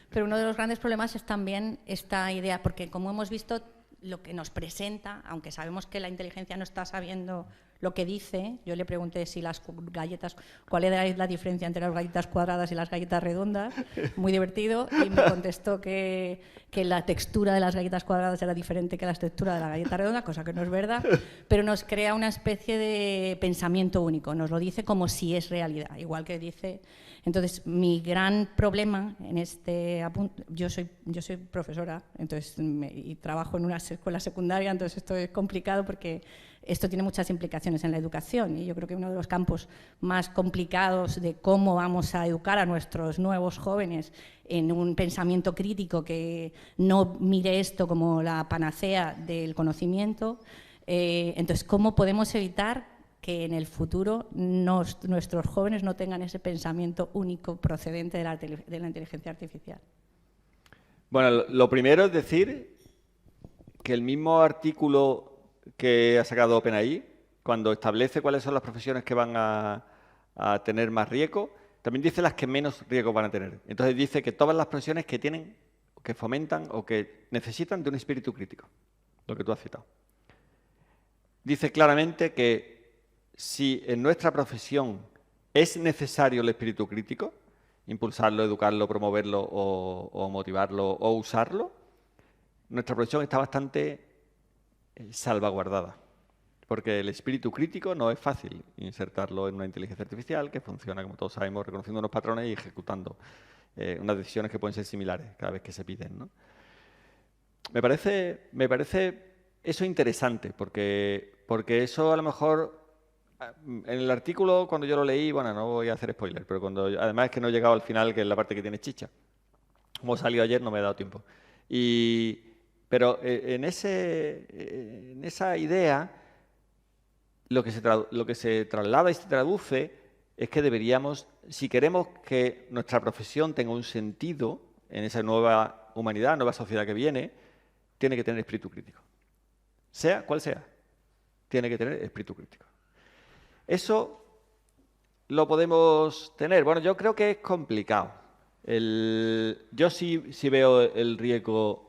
pero uno de los grandes problemas es también esta idea, porque como hemos visto, lo que nos presenta, aunque sabemos que la inteligencia no está sabiendo lo que dice. Yo le pregunté si las galletas, cuál era la diferencia entre las galletas cuadradas y las galletas redondas, muy divertido, y me contestó que la textura de las galletas cuadradas era diferente que la textura de la galleta redonda, cosa que no es verdad, pero nos crea una especie de pensamiento único, nos lo dice como si es realidad, igual que dice. Entonces, mi gran problema en este apunte, yo soy profesora, entonces y trabajo en una escuela secundaria, entonces esto es complicado porque esto tiene muchas implicaciones en la educación, y yo creo que uno de los campos más complicados de cómo vamos a educar a nuestros nuevos jóvenes en un pensamiento crítico que no mire esto como la panacea del conocimiento. Entonces, ¿cómo podemos evitar que en el futuro nuestros jóvenes no tengan ese pensamiento único procedente de la inteligencia artificial? Bueno, lo primero es decir que el mismo artículo que ha sacado OpenAI, cuando establece cuáles son las profesiones que van a tener más riesgo, también dice las que menos riesgo van a tener. Entonces dice que todas las profesiones que tienen, que fomentan o que necesitan de un espíritu crítico, lo que tú has citado. Dice claramente que si en nuestra profesión es necesario el espíritu crítico, impulsarlo, educarlo, promoverlo o motivarlo o usarlo, nuestra profesión está bastante salvaguardada, porque el espíritu crítico no es fácil insertarlo en una inteligencia artificial que funciona, como todos sabemos, reconociendo unos patrones y ejecutando unas decisiones que pueden ser similares cada vez que se piden, ¿no? Me parece eso interesante, porque eso a lo mejor, en el artículo cuando yo lo leí, bueno, no voy a hacer spoiler, pero además es que no he llegado al final, que es la parte que tiene chicha. Como salió ayer no me he dado tiempo. Pero en esa idea, lo que se traslada y se traduce es que deberíamos, si queremos que nuestra profesión tenga un sentido en esa nueva humanidad, nueva sociedad que viene, tiene que tener espíritu crítico. Sea cual sea, tiene que tener espíritu crítico. Eso lo podemos tener. Bueno, yo creo que es complicado. Yo sí veo el riesgo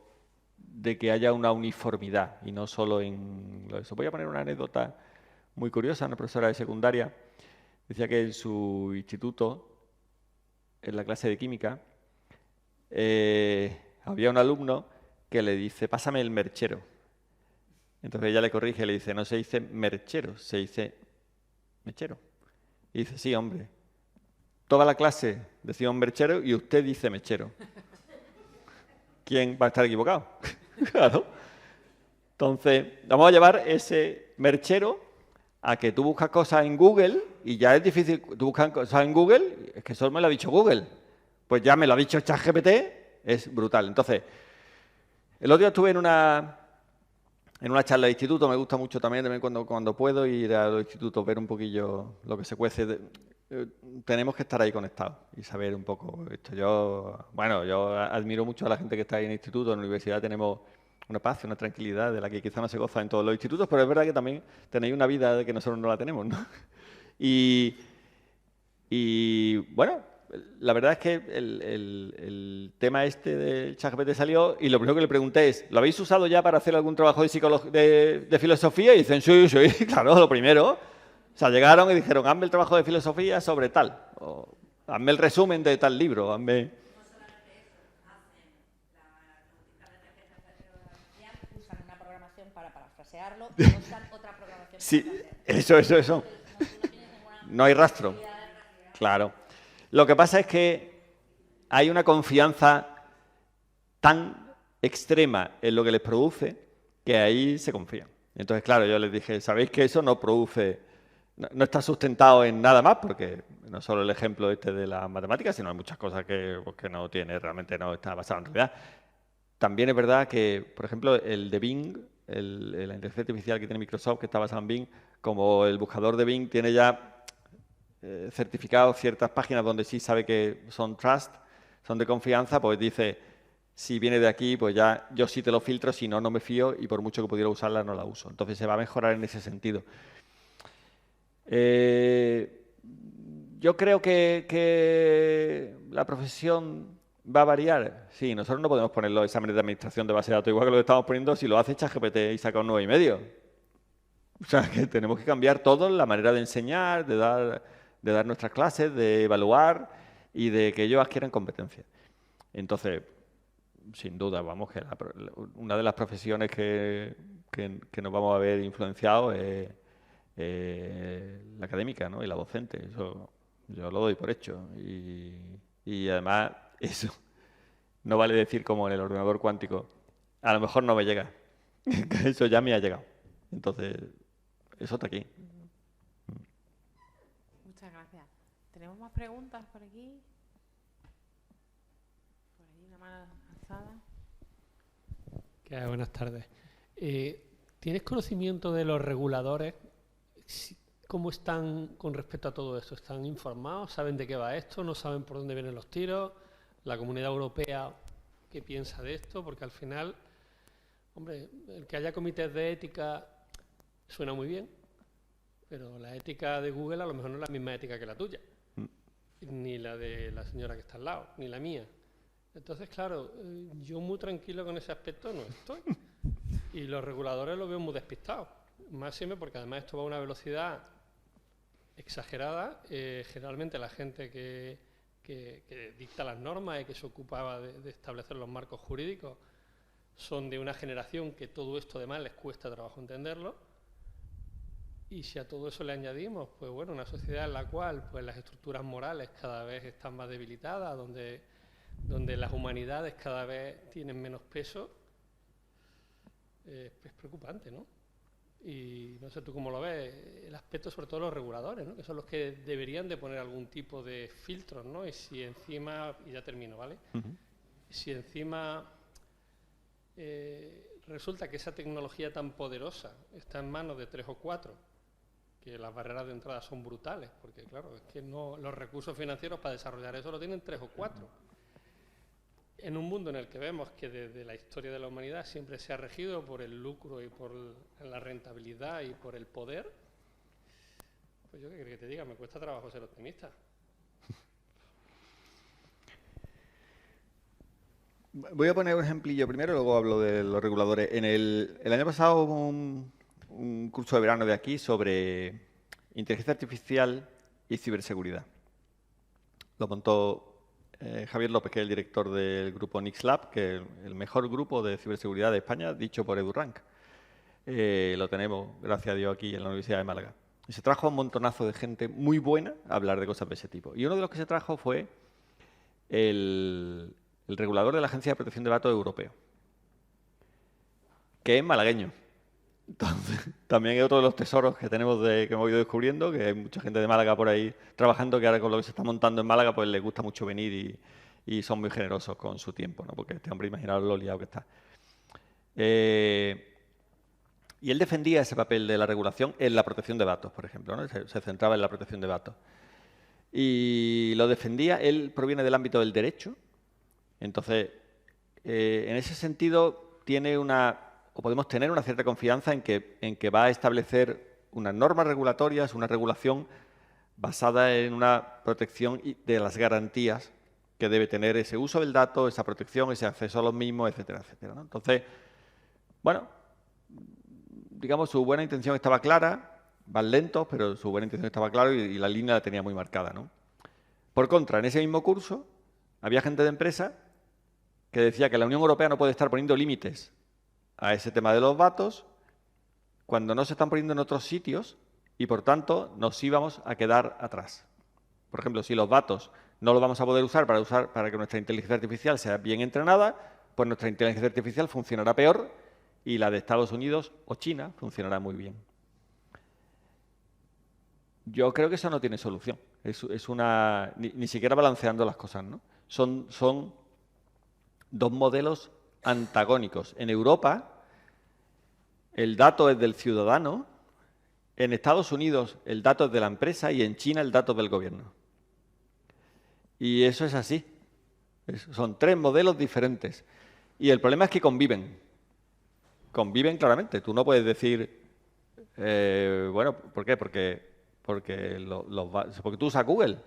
de que haya una uniformidad y no solo en eso. Voy a poner una anécdota muy curiosa. Una profesora de secundaria decía que en su instituto, en la clase de química, había un alumno que le dice: pásame el merchero. Entonces ella le corrige y le dice: no se dice merchero, se dice mechero. Y dice: sí, hombre, toda la clase decía un merchero y usted dice mechero. ¿Quién va a estar equivocado? Claro. Entonces, vamos a llevar ese merchero a que tú buscas cosas en Google y ya es difícil. Tú buscas cosas en Google, es que eso me lo ha dicho Google. Pues ya me lo ha dicho ChatGPT, es brutal. Entonces, el otro día estuve en una charla de instituto. Me gusta mucho también cuando puedo ir a los institutos, ver un poquillo lo que se cuece. Tenemos que estar ahí conectados y saber un poco esto. Yo admiro mucho a la gente que está ahí en el instituto. En la universidad tenemos una paz, una tranquilidad de la que quizá no se goza en todos los institutos, pero es verdad que también tenéis una vida que nosotros no la tenemos, ¿no? Y bueno, la verdad es que el tema este del ChatGPT salió y lo primero que le pregunté es: ¿lo habéis usado ya para hacer algún trabajo de filosofía? Y dicen: sí, claro, lo primero. O sea, llegaron y dijeron: hazme el trabajo de filosofía sobre tal, o hazme el resumen de tal libro, hazme... No solamente eso, usan una programación para parafrasearlo y usan otra programación Sí, para eso. No hay rastro. Claro. Lo que pasa es que hay una confianza tan extrema en lo que les produce que ahí se confían. Entonces, claro, yo les dije: sabéis que eso no produce... No está sustentado en nada más, porque no solo el ejemplo este de las matemáticas, sino hay muchas cosas que no tiene, realmente no está basado en realidad. También es verdad que, por ejemplo, el de Bing, la inteligencia artificial que tiene Microsoft, que está basado en Bing, como el buscador de Bing tiene ya certificados ciertas páginas donde sí sabe que son trust, son de confianza, pues dice: si viene de aquí, pues ya yo sí te lo filtro, si no, no me fío, y por mucho que pudiera usarla, no la uso. Entonces se va a mejorar en ese sentido. Yo creo que la profesión ¿Va a variar? Sí, nosotros no podemos poner los exámenes de administración de base de datos igual que lo estamos poniendo si lo hace ChatGPT y saca un 9,5. O sea, que tenemos que cambiar todo, la manera de enseñar, de dar nuestras clases, de evaluar y de que ellos adquieran competencias. Entonces, sin duda, vamos, que una de las profesiones que nos vamos a ver influenciados es la académica, ¿no? Y la docente. Eso yo lo doy por hecho. Y además, eso no vale decir como en el ordenador cuántico, a lo mejor no me llega. Eso ya me ha llegado. Entonces, eso está aquí. Muchas gracias. ¿Tenemos más preguntas por aquí? Por ahí una mano alzada. Buenas tardes. ¿Tienes conocimiento de los reguladores? ¿Cómo están con respecto a todo esto? ¿Están informados? ¿Saben de qué va esto? ¿No saben por dónde vienen los tiros? ¿La Comunidad Europea qué piensa de esto? Porque al final, hombre, el que haya comités de ética suena muy bien, pero la ética de Google a lo mejor no es la misma ética que la tuya, ni la de la señora que está al lado, ni la mía. Entonces, claro, yo muy tranquilo con ese aspecto no estoy. Y los reguladores los veo muy despistados. Máxime porque además esto va a una velocidad exagerada. Generalmente la gente que dicta las normas y que se ocupaba de establecer los marcos jurídicos son de una generación que todo esto además les cuesta trabajo entenderlo. Y si a todo eso le añadimos, pues bueno, una sociedad en la cual pues las estructuras morales cada vez están más debilitadas, donde las humanidades cada vez tienen menos peso, es preocupante, ¿no? Y no sé tú cómo lo ves, el aspecto sobre todo de los reguladores, ¿no? Que son los que deberían de poner algún tipo de filtros, ¿no? Y si encima, y ya termino, ¿vale? Si encima resulta que esa tecnología tan poderosa está en manos de 3 o 4, que las barreras de entrada son brutales, porque claro, es que no, los recursos financieros para desarrollar eso lo tienen 3 o 4. En un mundo en el que vemos que desde la historia de la humanidad siempre se ha regido por el lucro y por la rentabilidad y por el poder, pues yo qué quería que te diga, me cuesta trabajo ser optimista. Voy a poner un ejemplillo primero, luego hablo de los reguladores. El año pasado hubo un curso de verano de aquí sobre inteligencia artificial y ciberseguridad. Lo montó Javier López, que es el director del grupo NixLab, que es el mejor grupo de ciberseguridad de España, dicho por EduRank. Lo tenemos, gracias a Dios, aquí en la Universidad de Málaga. Y se trajo un montonazo de gente muy buena a hablar de cosas de ese tipo. Y uno de los que se trajo fue el regulador de la Agencia de Protección de Datos Europeo, que es malagueño. Entonces, también es otro de los tesoros que tenemos que hemos ido descubriendo, que hay mucha gente de Málaga por ahí trabajando, que ahora con lo que se está montando en Málaga, pues les gusta mucho venir y son muy generosos con su tiempo, ¿no? Porque este hombre, imaginaos lo liado que está. Y él defendía ese papel de la regulación en la protección de datos, por ejemplo, ¿no? Se centraba en la protección de datos. Y lo defendía, él proviene del ámbito del derecho, entonces, en ese sentido, podemos tener una cierta confianza en que va a establecer unas normas regulatorias, una regulación basada en una protección de las garantías que debe tener ese uso del dato, esa protección, ese acceso a los mismos, etcétera, etcétera, ¿no? Entonces, bueno, digamos, su buena intención estaba clara, van lentos, pero su buena intención estaba clara y la línea la tenía muy marcada, ¿no? Por contra, en ese mismo curso, había gente de empresa que decía que la Unión Europea no puede estar poniendo límites a ese tema de los datos cuando no se están poniendo en otros sitios y, por tanto, nos íbamos a quedar atrás. Por ejemplo, si los datos no los vamos a poder usar para que nuestra inteligencia artificial sea bien entrenada, pues nuestra inteligencia artificial funcionará peor y la de Estados Unidos o China funcionará muy bien. Yo creo que eso no tiene solución. Ni siquiera balanceando las cosas, ¿no? Son dos modelos antagónicos. En Europa, el dato es del ciudadano, en Estados Unidos el dato es de la empresa y en China el dato es del gobierno. Y eso es así. Son 3 modelos diferentes. Y el problema es que conviven. Conviven claramente. Tú no puedes decir, bueno, ¿por qué? Porque tú usas Google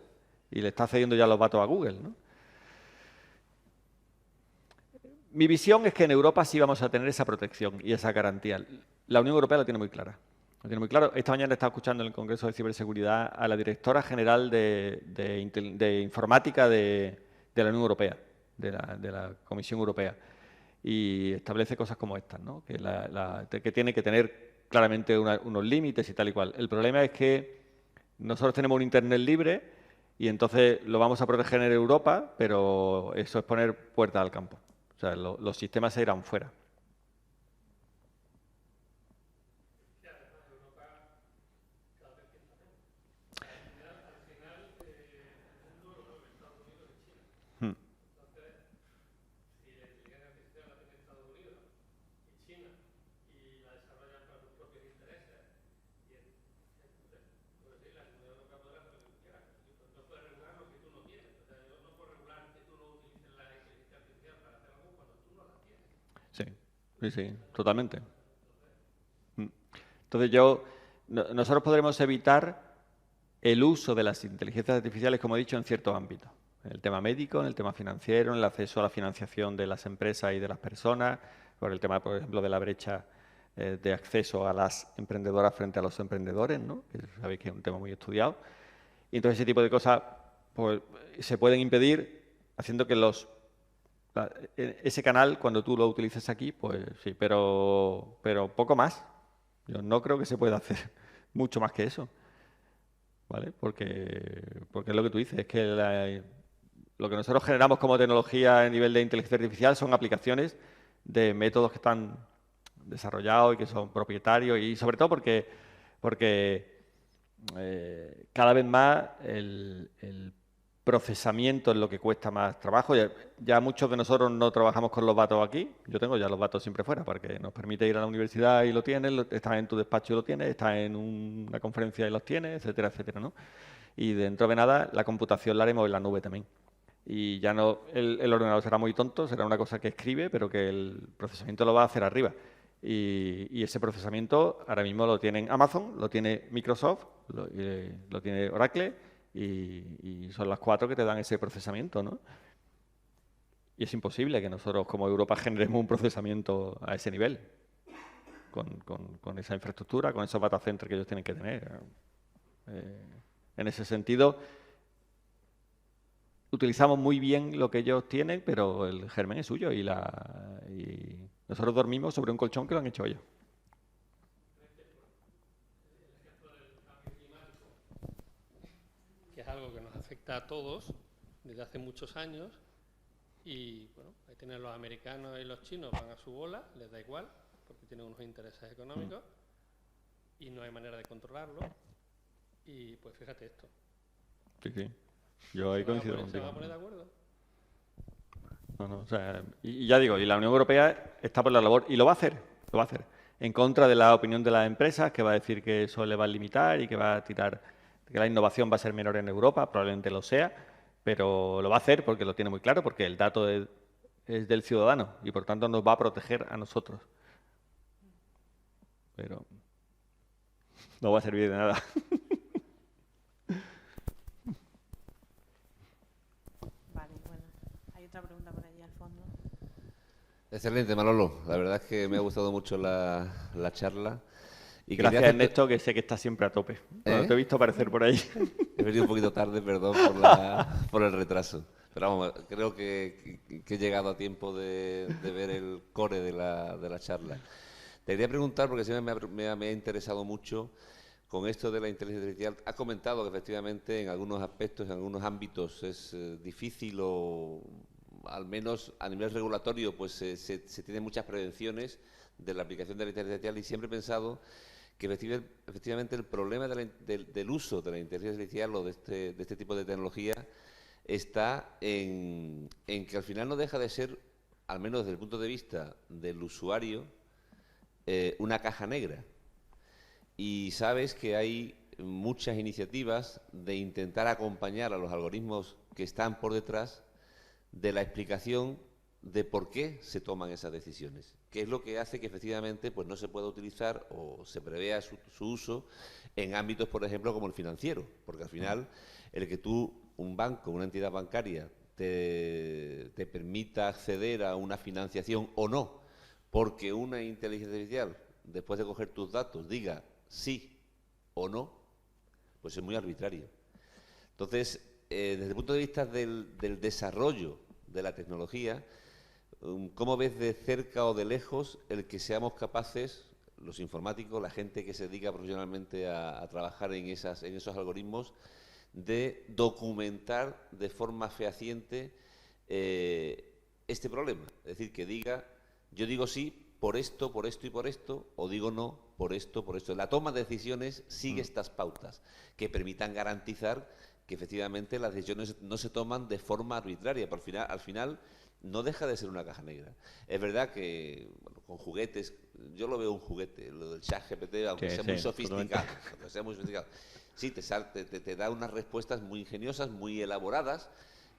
y le estás cediendo ya los datos a Google, ¿no? Mi visión es que en Europa sí vamos a tener esa protección y esa garantía. La Unión Europea lo tiene muy clara. Lo tiene muy claro. Esta mañana he estado escuchando en el Congreso de Ciberseguridad a la directora general de informática de la Unión Europea, de la Comisión Europea. Y establece cosas como estas, ¿no? Que tiene que tener claramente unos límites y tal y cual. El problema es que nosotros tenemos un Internet libre y entonces lo vamos a proteger en Europa, pero eso es poner puertas al campo. O sea, los sistemas se irán fuera. Sí, totalmente. Entonces nosotros podremos evitar el uso de las inteligencias artificiales, como he dicho, en ciertos ámbitos. En el tema médico, en el tema financiero, en el acceso a la financiación de las empresas y de las personas, por el tema, por ejemplo, de la brecha de acceso a las emprendedoras frente a los emprendedores, ¿no? Que sabéis que es un tema muy estudiado. Y entonces ese tipo de cosas pues, se pueden impedir haciendo que ese canal, cuando tú lo utilices aquí, pues sí, pero poco más. Yo no creo que se pueda hacer mucho más que eso, ¿vale? Porque es lo que tú dices, es que lo que nosotros generamos como tecnología a nivel de inteligencia artificial son aplicaciones de métodos que están desarrollados y que son propietarios y sobre todo porque cada vez más el procesamiento es lo que cuesta más trabajo. Ya muchos de nosotros no trabajamos con los datos aquí. Yo tengo ya los datos siempre fuera, porque nos permite ir a la universidad y lo tienes, estás en tu despacho y lo tienes, estás en una conferencia y los tienes, etcétera, etcétera, ¿no? Y dentro de nada, la computación la haremos en la nube también. Y ya no, el ordenador será muy tonto, será una cosa que escribe, pero que el procesamiento lo va a hacer arriba. Y ese procesamiento ahora mismo lo tiene Amazon, lo tiene Microsoft, lo tiene Oracle, y son las 4 que te dan ese procesamiento, ¿no? Y es imposible que nosotros como Europa generemos un procesamiento a ese nivel, con esa infraestructura, con esos data centers que ellos tienen que tener. En ese sentido, utilizamos muy bien lo que ellos tienen, pero el germen es suyo y nosotros dormimos sobre un colchón que lo han hecho ellos. Que es algo que nos afecta a todos desde hace muchos años y bueno, ahí tienen los americanos y los chinos, van a su bola, les da igual, porque tienen unos intereses económicos y no hay manera de controlarlo y pues fíjate esto. Sí. Yo ahí coincido contigo. ¿Se van a poner de acuerdo? No, o sea, y ya digo, y la Unión Europea está por la labor y lo va a hacer, en contra de la opinión de las empresas, que va a decir que eso le va a limitar y que va a tirar, que la innovación va a ser menor en Europa, probablemente lo sea, pero lo va a hacer porque lo tiene muy claro, porque el dato es del ciudadano y por tanto nos va a proteger a nosotros. Pero no va a servir de nada. Otra pregunta por allí al fondo. Excelente, Manolo. La verdad es que me ha gustado mucho la charla. Y gracias, Ernesto, que sé que estás siempre a tope. Cuando te he visto aparecer por ahí. He venido un poquito tarde, perdón por el retraso. Pero vamos, creo que he llegado a tiempo de ver el core de la charla. Te quería preguntar, porque siempre me ha interesado mucho con esto de la inteligencia artificial. Has comentado que efectivamente en algunos aspectos, en algunos ámbitos es difícil o al menos a nivel regulatorio pues se tienen muchas prevenciones de la aplicación de la inteligencia artificial y siempre he pensado que efectivamente el problema del uso de la inteligencia artificial o de este tipo de tecnología está en que al final no deja de ser, al menos desde el punto de vista del usuario, una caja negra. Y sabes que hay muchas iniciativas de intentar acompañar a los algoritmos que están por detrás de la explicación de por qué se toman esas decisiones, qué es lo que hace que efectivamente pues no se pueda utilizar o se prevea su uso en ámbitos, por ejemplo, como el financiero, porque al final el que tú, un banco, una entidad bancaria, te permita acceder a una financiación o no, porque una inteligencia artificial, después de coger tus datos, diga sí o no, pues es muy arbitrario. Entonces, desde el punto de vista del desarrollo de la tecnología, ¿cómo ves de cerca o de lejos el que seamos capaces, los informáticos, la gente que se dedica profesionalmente a trabajar en esos algoritmos, de documentar de forma fehaciente este problema? Es decir, que diga, yo digo sí por esto y por esto, o digo no por esto. La toma de decisiones sigue estas pautas que permitan garantizar que efectivamente las decisiones no se toman de forma arbitraria, pero al final no deja de ser una caja negra. Es verdad que con juguetes, yo lo veo un juguete, lo del ChatGPT, aunque sea muy sofisticado, sí, te da unas respuestas muy ingeniosas, muy elaboradas,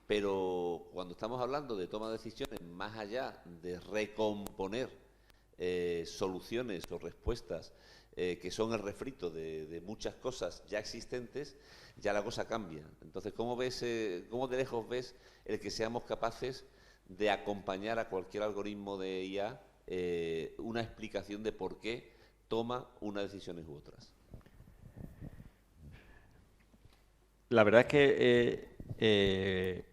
pero cuando estamos hablando de toma de decisiones, más allá de recomponer soluciones o respuestas que son el refrito de muchas cosas ya existentes, ya la cosa cambia. Entonces, ¿cómo de lejos ves el que seamos capaces de acompañar a cualquier algoritmo de IA una explicación de por qué toma unas decisiones u otras? La verdad es que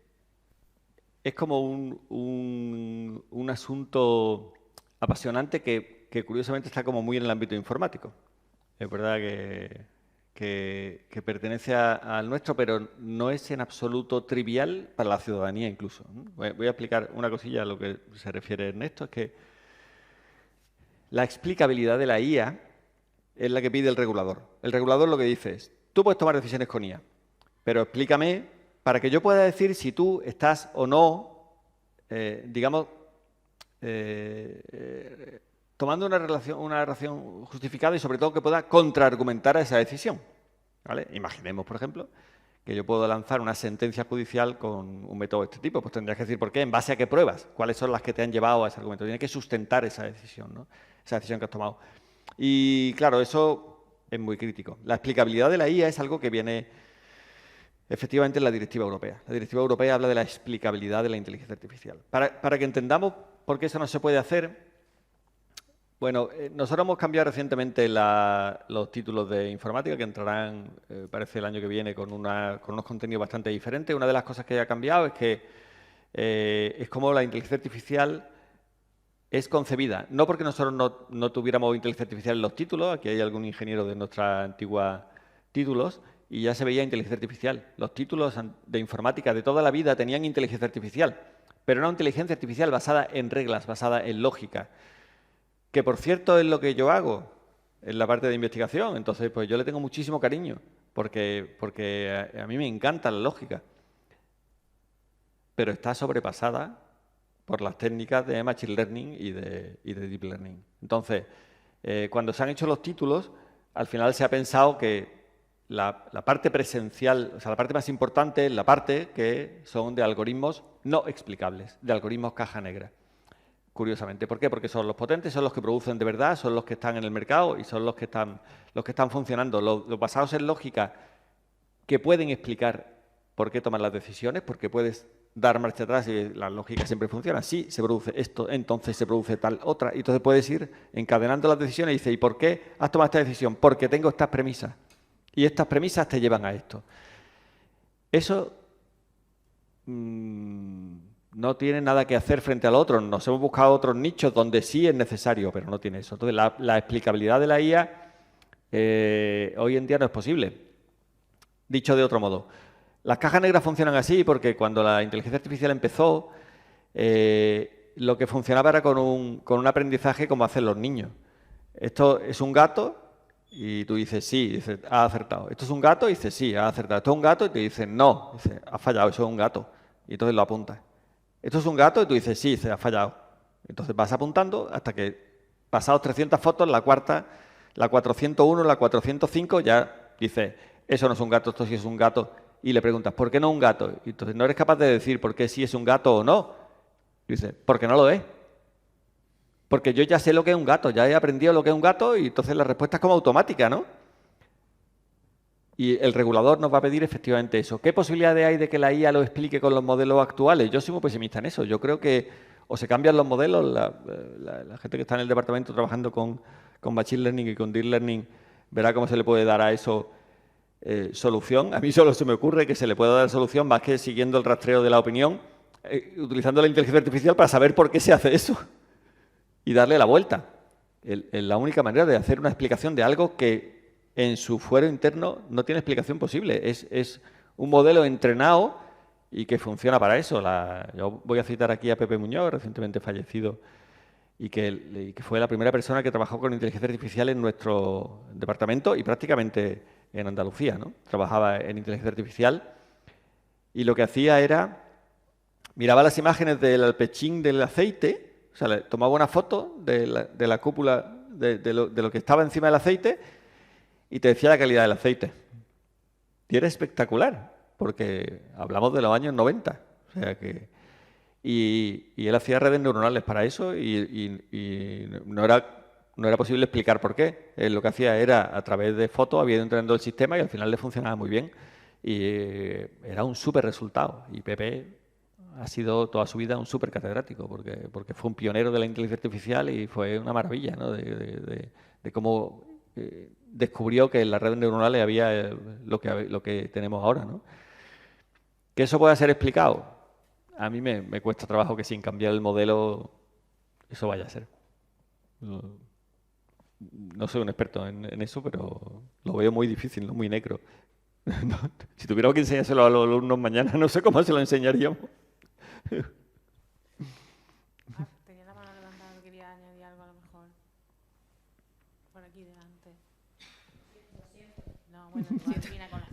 es como un asunto apasionante que curiosamente está como muy en el ámbito informático. Es verdad que pertenece al nuestro, pero no es en absoluto trivial para la ciudadanía incluso. Voy a explicar una cosilla a lo que se refiere Ernesto, es que la explicabilidad de la IA es la que pide el regulador. El regulador lo que dice es, tú puedes tomar decisiones con IA, pero explícame para que yo pueda decir si tú estás o no, tomando una relación justificada y sobre todo que pueda contraargumentar a esa decisión. ¿Vale? Imaginemos, por ejemplo, que yo puedo lanzar una sentencia judicial con un método de este tipo. Pues tendrías que decir por qué, en base a qué pruebas, cuáles son las que te han llevado a ese argumento. Tienes que sustentar esa decisión, ¿no? Esa decisión que has tomado. Y claro, eso es muy crítico. La explicabilidad de la IA es algo que viene efectivamente en la Directiva Europea. La Directiva Europea habla de la explicabilidad de la inteligencia artificial. Para que entendamos por qué eso no se puede hacer, bueno, nosotros hemos cambiado recientemente los títulos de informática que entrarán, parece, el año que viene con unos contenidos bastante diferentes. Una de las cosas que ha cambiado es que es como la inteligencia artificial es concebida. No porque nosotros no tuviéramos inteligencia artificial en los títulos, aquí hay algún ingeniero de nuestra antigua títulos, y ya se veía inteligencia artificial. Los títulos de informática de toda la vida tenían inteligencia artificial, pero era una inteligencia artificial basada en reglas, basada en lógica. Que, por cierto, es lo que yo hago en la parte de investigación. Entonces, pues yo le tengo muchísimo cariño, porque a mí me encanta la lógica. Pero está sobrepasada por las técnicas de Machine Learning y de Deep Learning. Entonces, cuando se han hecho los títulos, al final se ha pensado que la parte presencial, o sea, la parte más importante es la parte que son de algoritmos no explicables, de algoritmos caja negra. Curiosamente. ¿Por qué? Porque son los potentes, son los que producen de verdad, son los que están en el mercado y son los que están funcionando. Los basados en lógica que pueden explicar por qué toman las decisiones, porque puedes dar marcha atrás y la lógica siempre funciona. Sí, se produce esto, entonces se produce tal otra. Y entonces puedes ir encadenando las decisiones y dices, ¿y por qué has tomado esta decisión? Porque tengo estas premisas. Y estas premisas te llevan a esto. Eso no tiene nada que hacer frente al otro. Nos hemos buscado otros nichos donde sí es necesario, pero no tiene eso. Entonces, la explicabilidad de la IA hoy en día no es posible. Dicho de otro modo, las cajas negras funcionan así porque cuando la inteligencia artificial empezó, lo que funcionaba era con un aprendizaje como hacen los niños. Esto es un gato y tú dices sí, y dices, ha acertado. Esto es un gato y dices sí, ha acertado. Esto es un gato y te dicen no, dices, ha fallado, eso es un gato. Y entonces lo apuntas. Esto es un gato y tú dices, sí, se ha fallado. Entonces vas apuntando hasta que, pasados 300 fotos, la cuarta, la 401, la 405, ya dices, eso no es un gato, esto sí es un gato. Y le preguntas, ¿por qué no un gato? Y entonces no eres capaz de decir por qué sí es un gato o no. Y dices, porque no lo es. Porque yo ya sé lo que es un gato, ya he aprendido lo que es un gato y entonces la respuesta es como automática, ¿no? Y el regulador nos va a pedir efectivamente eso. ¿Qué posibilidades hay de que la IA lo explique con los modelos actuales? Yo soy muy pesimista en eso. Yo creo que o se cambian los modelos, la gente que está en el departamento trabajando con Machine Learning y con Deep Learning verá cómo se le puede dar a eso solución. A mí solo se me ocurre que se le pueda dar solución más que siguiendo el rastreo de la opinión, utilizando la inteligencia artificial para saber por qué se hace eso y darle la vuelta. Es la única manera de hacer una explicación de algo que en su fuero interno no tiene explicación posible. Es un modelo entrenado y que funciona para eso. Yo voy a citar aquí a Pepe Muñoz, recientemente fallecido, y que fue la primera persona que trabajó con inteligencia artificial en nuestro departamento y prácticamente en Andalucía, ¿no? Trabajaba en inteligencia artificial y lo que hacía era, miraba las imágenes del alpechín del aceite, o sea, le tomaba una foto de la cúpula de lo que estaba encima del aceite y te decía la calidad del aceite. Y era espectacular, porque hablamos de los años 90. O sea que, y él hacía redes neuronales para eso y no era posible explicar por qué. Él lo que hacía era, a través de fotos, había ido entrenando el sistema y al final le funcionaba muy bien. Y era un súper resultado. Y Pepe ha sido toda su vida un súper catedrático, porque fue un pionero de la inteligencia artificial y fue una maravilla, ¿no? de cómo descubrió que en las redes neuronales había lo que tenemos ahora, ¿no? ¿Que eso pueda ser explicado? A mí me cuesta trabajo que sin cambiar el modelo eso vaya a ser. No soy un experto en eso, pero lo veo muy difícil, ¿no? Muy negro. Si tuviéramos que enseñárselo a los alumnos mañana, no sé cómo se lo enseñaríamos. Tenía la mano levantada, quería añadir algo a lo mejor. Por aquí delante. No, bueno, termina con la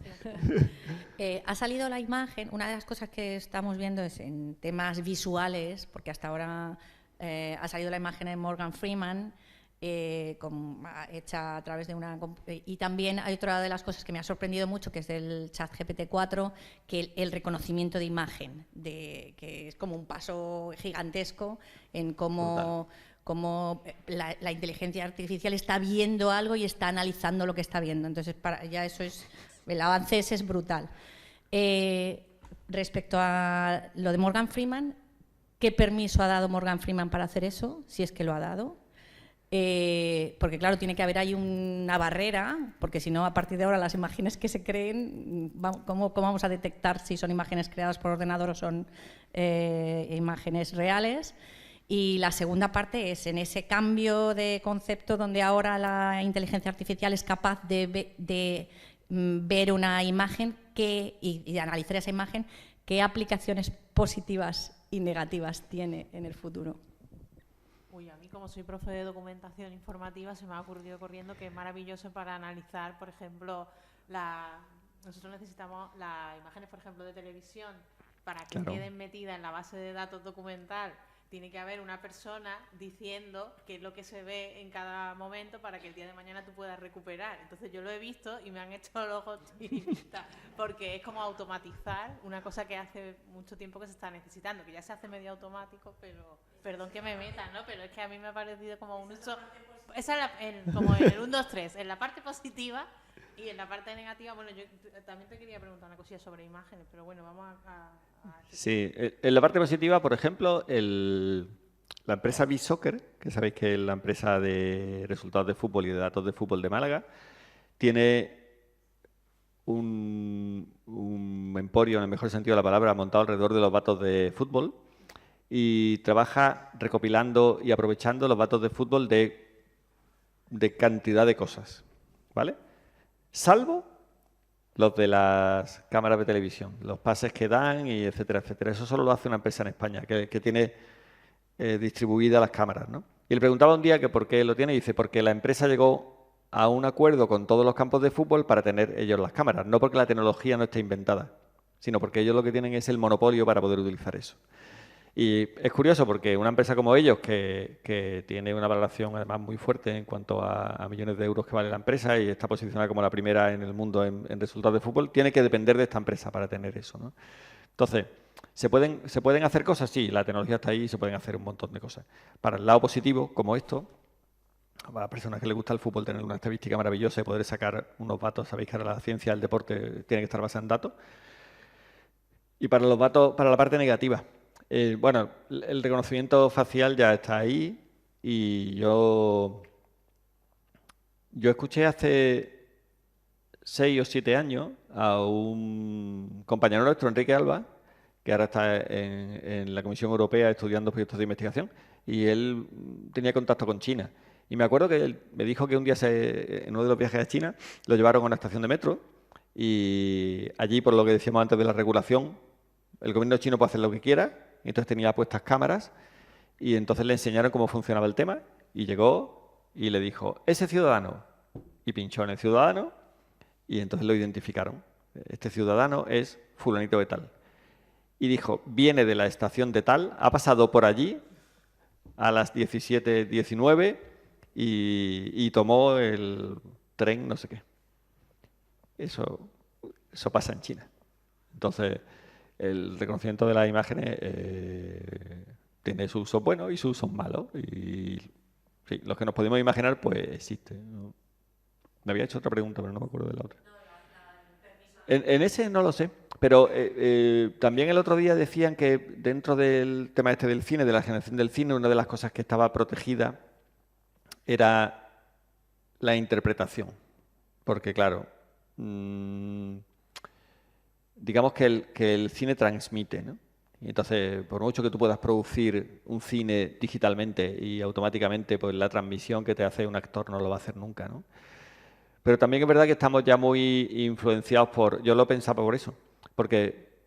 ha salido la imagen, una de las cosas que estamos viendo es en temas visuales, porque hasta ahora ha salido la imagen de Morgan Freeman, hecha a través de una... Y también hay otra de las cosas que me ha sorprendido mucho, que es del ChatGPT 4, que el reconocimiento de imagen, que es como un paso gigantesco en cómo la inteligencia artificial está viendo algo y está analizando lo que está viendo. Entonces, ya eso es... El avance ese es brutal. Respecto a lo de Morgan Freeman, ¿qué permiso ha dado Morgan Freeman para hacer eso? Si es que lo ha dado. Porque claro, tiene que haber ahí una barrera, porque si no, a partir de ahora las imágenes que se creen, ¿cómo vamos a detectar si son imágenes creadas por ordenador o son imágenes reales? Y la segunda parte es en ese cambio de concepto donde ahora la inteligencia artificial es capaz de ver una imagen y de analizar esa imagen, ¿qué aplicaciones positivas y negativas tiene en el futuro? Uy, a mí como soy profe de documentación informativa se me ha ocurrido corriendo que es maravilloso para analizar, por ejemplo, nosotros necesitamos las imágenes, por ejemplo, de televisión, para que queden metidas en la base de datos documental. Tiene que haber una persona diciendo qué es lo que se ve en cada momento para que el día de mañana tú puedas recuperar. Entonces yo lo he visto y me han hecho los ojos tiritas, porque es como automatizar una cosa que hace mucho tiempo que se está necesitando, que ya se hace medio automático, pero perdón que me meta, ¿no? Pero es que a mí me ha parecido como un uso... Esa es como en el 1, 2, 3, en la parte positiva y en la parte negativa. Bueno, yo también te quería preguntar una cosilla sobre imágenes, pero bueno, vamos a Sí, en la parte positiva, por ejemplo, la empresa BeSoccer, que sabéis que es la empresa de resultados de fútbol y de datos de fútbol de Málaga, tiene un emporio, en el mejor sentido de la palabra, montado alrededor de los datos de fútbol y trabaja recopilando y aprovechando los datos de fútbol de cantidad de cosas, ¿vale? Salvo los de las cámaras de televisión, los pases que dan y etcétera, etcétera. Eso solo lo hace una empresa en España que tiene distribuidas las cámaras, ¿no? Y le preguntaba un día que por qué lo tiene y dice, porque la empresa llegó a un acuerdo con todos los campos de fútbol para tener ellos las cámaras, no porque la tecnología no esté inventada, sino porque ellos lo que tienen es el monopolio para poder utilizar eso. Y es curioso porque una empresa como ellos, que tiene una valoración además muy fuerte en cuanto a millones de euros que vale la empresa y está posicionada como la primera en el mundo en resultados de fútbol, tiene que depender de esta empresa para tener eso, ¿no? Entonces, ¿se pueden hacer cosas? Sí, la tecnología está ahí y se pueden hacer un montón de cosas. Para el lado positivo, como esto, a personas que les gusta el fútbol tener una estadística maravillosa y poder sacar unos datos. Sabéis que ahora la ciencia del deporte tiene que estar basada en datos. Y para los datos, para la parte negativa, bueno, el reconocimiento facial ya está ahí y yo escuché hace 6 o 7 años a un compañero nuestro, Enrique Alba, que ahora está en la Comisión Europea estudiando proyectos de investigación, y él tenía contacto con China. Y me acuerdo que él me dijo que un día en uno de los viajes a China lo llevaron a una estación de metro y allí, por lo que decíamos antes de la regulación, el gobierno chino puede hacer lo que quiera, y entonces tenía puestas cámaras y entonces le enseñaron cómo funcionaba el tema y llegó y le dijo, ese ciudadano, y pinchó en el ciudadano y entonces lo identificaron. Este ciudadano es fulanito de tal. Y dijo, viene de la estación de tal, ha pasado por allí a las 17:19 y tomó el tren no sé qué. Eso pasa en China. Entonces, el reconocimiento de las imágenes tiene sus usos buenos y sus usos malos. Y sí, los que nos podemos imaginar, pues existe, ¿no? Me había hecho otra pregunta, pero no me acuerdo de la otra. En ese no lo sé, pero también el otro día decían que dentro del tema este del cine, de la generación del cine, una de las cosas que estaba protegida era la interpretación. Porque, claro, digamos que el cine transmite, ¿no? Y entonces, por mucho que tú puedas producir un cine digitalmente y automáticamente, pues la transmisión que te hace un actor no lo va a hacer nunca, ¿no? Pero también es verdad que estamos ya muy influenciados yo lo pensaba por eso, porque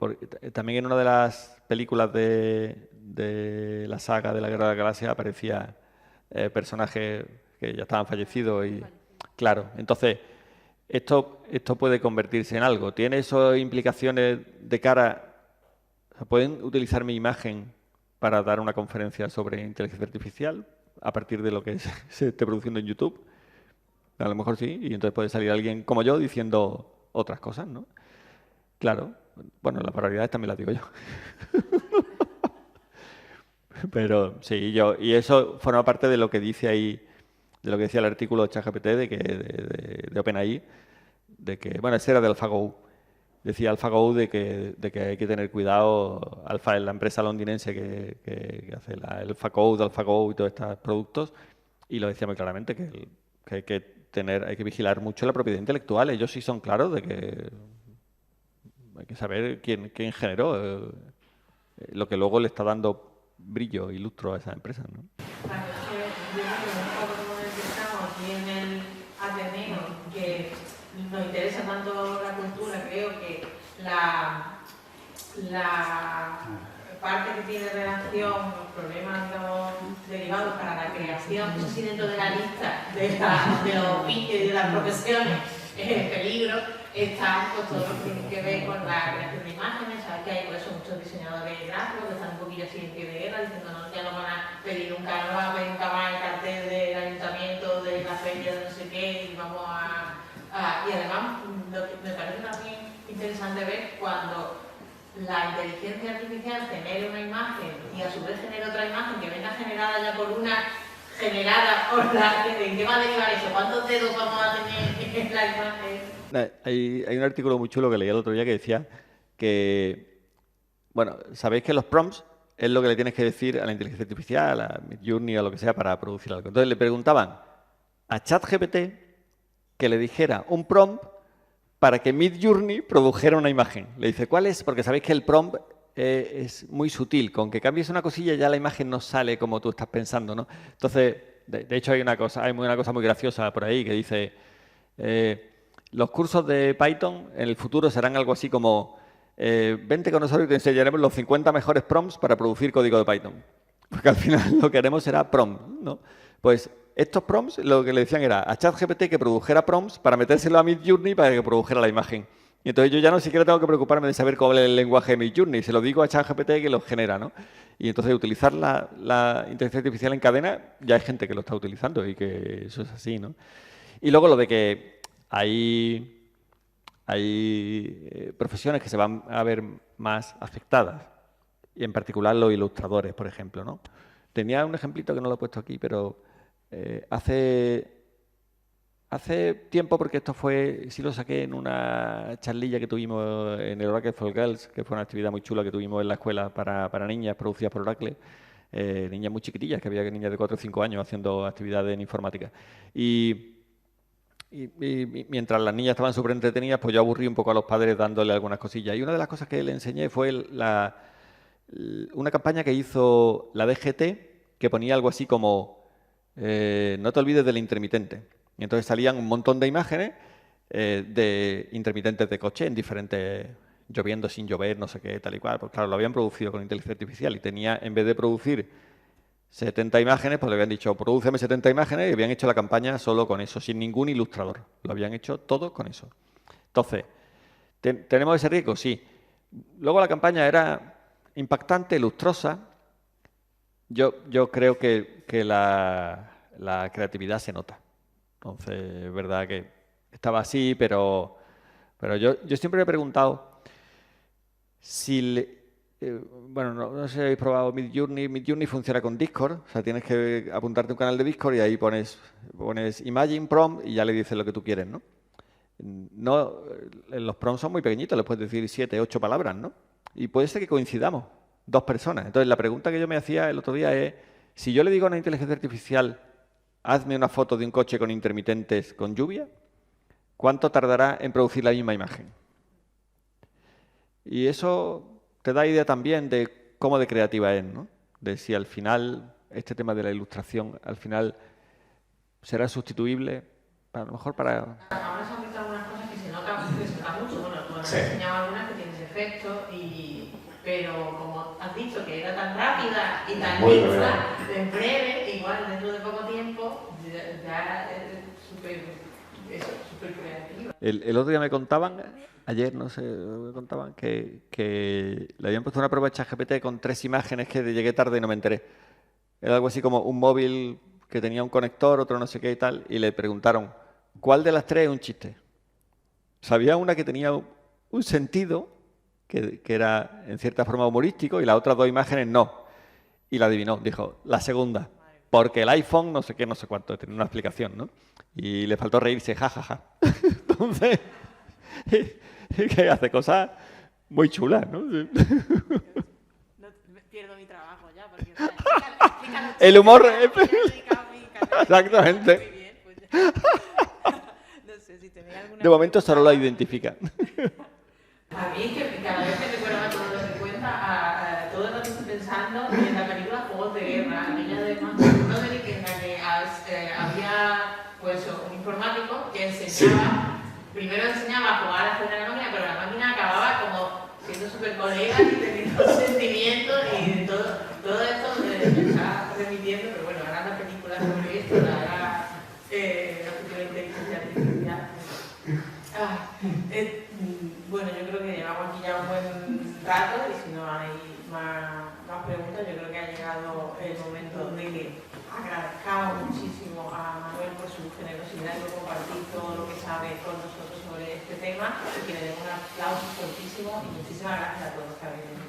también en una de las películas de la saga de la Guerra de las Galaxias aparecía personajes que ya estaban fallecidos y claro, entonces esto puede convertirse en algo. ¿Tiene eso implicaciones de cara? O sea, ¿pueden utilizar mi imagen para dar una conferencia sobre inteligencia artificial a partir de lo que se esté produciendo en YouTube? A lo mejor sí, y entonces puede salir alguien como yo diciendo otras cosas, ¿no? Claro, bueno, las barbaridades también las digo yo. Pero sí, y eso forma parte de lo que dice ahí, de lo que decía el artículo de ChatGPT de OpenAI, de que, bueno, ese era de AlphaGo. Decía AlphaGo de que hay que tener cuidado. Alpha es la empresa londinense que hace el AlphaGo y todos estos productos, y lo decía muy claramente que hay que vigilar mucho la propiedad intelectual. Ellos sí son claros de que hay que saber quién generó lo que luego le está dando brillo y lustro a esas empresas, ¿no? Claro, es que yo creo que un poco como estamos aquí en el Ateneo, que nos interesa tanto la cultura, creo que la parte que tiene relación, los problemas, digamos, derivados para la creación, no sé si dentro de la lista de los oficios y de las profesiones en peligro, está pues, todo lo que tiene que ver con la creación de imágenes. Sabes que hay por eso muchos diseñadores gráficos que están un poquillo así en pie de guerra, diciendo no, ya no van a pedir nunca más el cartel del ayuntamiento, de la feria, de no sé qué, y vamos y además, lo que me parece también interesante ver cuando la inteligencia artificial genere una imagen y a su vez genere otra imagen que venga generada ya por una generada por la... ¿En qué va a derivar eso? ¿Cuántos dedos vamos a tener en la imagen? Hay un artículo muy chulo que leí el otro día que decía que, bueno, sabéis que los prompts es lo que le tienes que decir a la inteligencia artificial, a Midjourney o lo que sea para producir algo. Entonces le preguntaban a ChatGPT que le dijera un prompt para que Midjourney produjera una imagen. Le dice, ¿cuál es? Porque sabéis que el prompt es muy sutil. Con que cambies una cosilla ya la imagen no sale como tú estás pensando, ¿no? Entonces, de hecho hay una cosa muy graciosa por ahí que dice, los cursos de Python en el futuro serán algo así como, vente con nosotros y te enseñaremos los 50 mejores prompts para producir código de Python. Porque al final lo que haremos será prompt, ¿no? Pues estos prompts, lo que le decían era a ChatGPT que produjera prompts para metérselo a Midjourney para que produjera la imagen. Y entonces yo ya no siquiera tengo que preocuparme de saber cuál es el lenguaje de Midjourney, se lo digo a ChatGPT que lo genera, ¿no? Y entonces utilizar la inteligencia artificial en cadena, ya hay gente que lo está utilizando y que eso es así, ¿no? Y luego lo de que hay profesiones que se van a ver más afectadas, y en particular los ilustradores, por ejemplo, ¿no? Tenía un ejemplito que no lo he puesto aquí, pero Hace tiempo, porque esto sí lo saqué en una charlilla que tuvimos en el Oracle for Girls, que fue una actividad muy chula que tuvimos en la escuela para niñas producidas por Oracle, niñas muy chiquitillas, que había niñas de 4 o 5 años haciendo actividades en informática. Y mientras las niñas estaban súper entretenidas, pues yo aburrí un poco a los padres dándole algunas cosillas. Y una de las cosas que le enseñé fue una campaña que hizo la DGT, que ponía algo así como no te olvides del intermitente. Y entonces salían un montón de imágenes de intermitentes de coche en diferentes, lloviendo, sin llover, no sé qué, tal y cual. Pues claro, lo habían producido con inteligencia artificial y tenía, en vez de producir 70 imágenes, pues le habían dicho, prodúceme 70 imágenes, y habían hecho la campaña solo con eso, sin ningún ilustrador. Lo habían hecho todo con eso. Entonces, ¿tenemos ese riesgo? Sí. Luego la campaña era impactante, lustrosa. Yo creo que la creatividad se nota. Entonces, es verdad que estaba así, pero yo siempre me he preguntado si... bueno, no sé si habéis probado Midjourney. Midjourney funciona con Discord. O sea, tienes que apuntarte a un canal de Discord y ahí pones Imagine Prompt y ya le dices lo que tú quieres, ¿no? Los prompts son muy pequeñitos, les puedes decir 7, 8 palabras, ¿no? Y puede ser que coincidamos 2 personas. Entonces, la pregunta que yo me hacía el otro día es, si yo le digo a una inteligencia artificial, hazme una foto de un coche con intermitentes con lluvia, ¿cuánto tardará en producir la misma imagen? Y eso te da idea también de cómo de creativa es, ¿no? De si al final este tema de la ilustración al final será sustituible, a lo mejor para... Ahora se han visto algunas cosas que se notan mucho. Bueno, tú has enseñado algunas que tienes efectos, pero como has dicho que era tan rápida y tan lista, en breve, igual dentro de poco tiempo, ya es súper creativa. El otro día me contaban, ayer no sé, me contaban que le habían puesto una prueba de ChatGPT con 3 imágenes que llegué tarde y no me enteré. Era algo así como un móvil que tenía un conector, otro no sé qué y tal, y le preguntaron, ¿cuál de las 3 es un chiste? Sabía una que tenía un sentido, que era en cierta forma humorístico, y las otras 2 imágenes no. Y la adivinó, dijo, la segunda, porque el iPhone no sé qué, no sé cuánto, tenía una explicación, ¿no? Y le faltó reírse, jajaja. Entonces, que hace cosas muy chulas, ¿no? No pierdo mi trabajo ya, porque explícalo, el humor... Exactamente. Muy bien, pues no sé si tenéis alguna... De momento solo la identifica. A mí es que cada vez que recuerdo todo lo que cuenta, todo el rato estoy pensando en la película Juegos de Guerra, aquella de Broderick, en la que había pues un informático que enseñaba, primero enseñaba a jugar a hacer la máquina, pero la máquina acababa como siendo súper colegas y teniendo sentimientos y todo esto me está remitiendo, pero bueno, ahora la película sobre esto, la futura inteligencia artificial. Bueno, yo creo que llevamos aquí ya un buen rato y si no hay más preguntas, yo creo que ha llegado el momento de que agradezcamos muchísimo a Manuel por su generosidad y por compartir todo lo que sabe con nosotros sobre este tema y que le demos un aplauso fortísimo y muchísimas gracias a todos que habéis venido.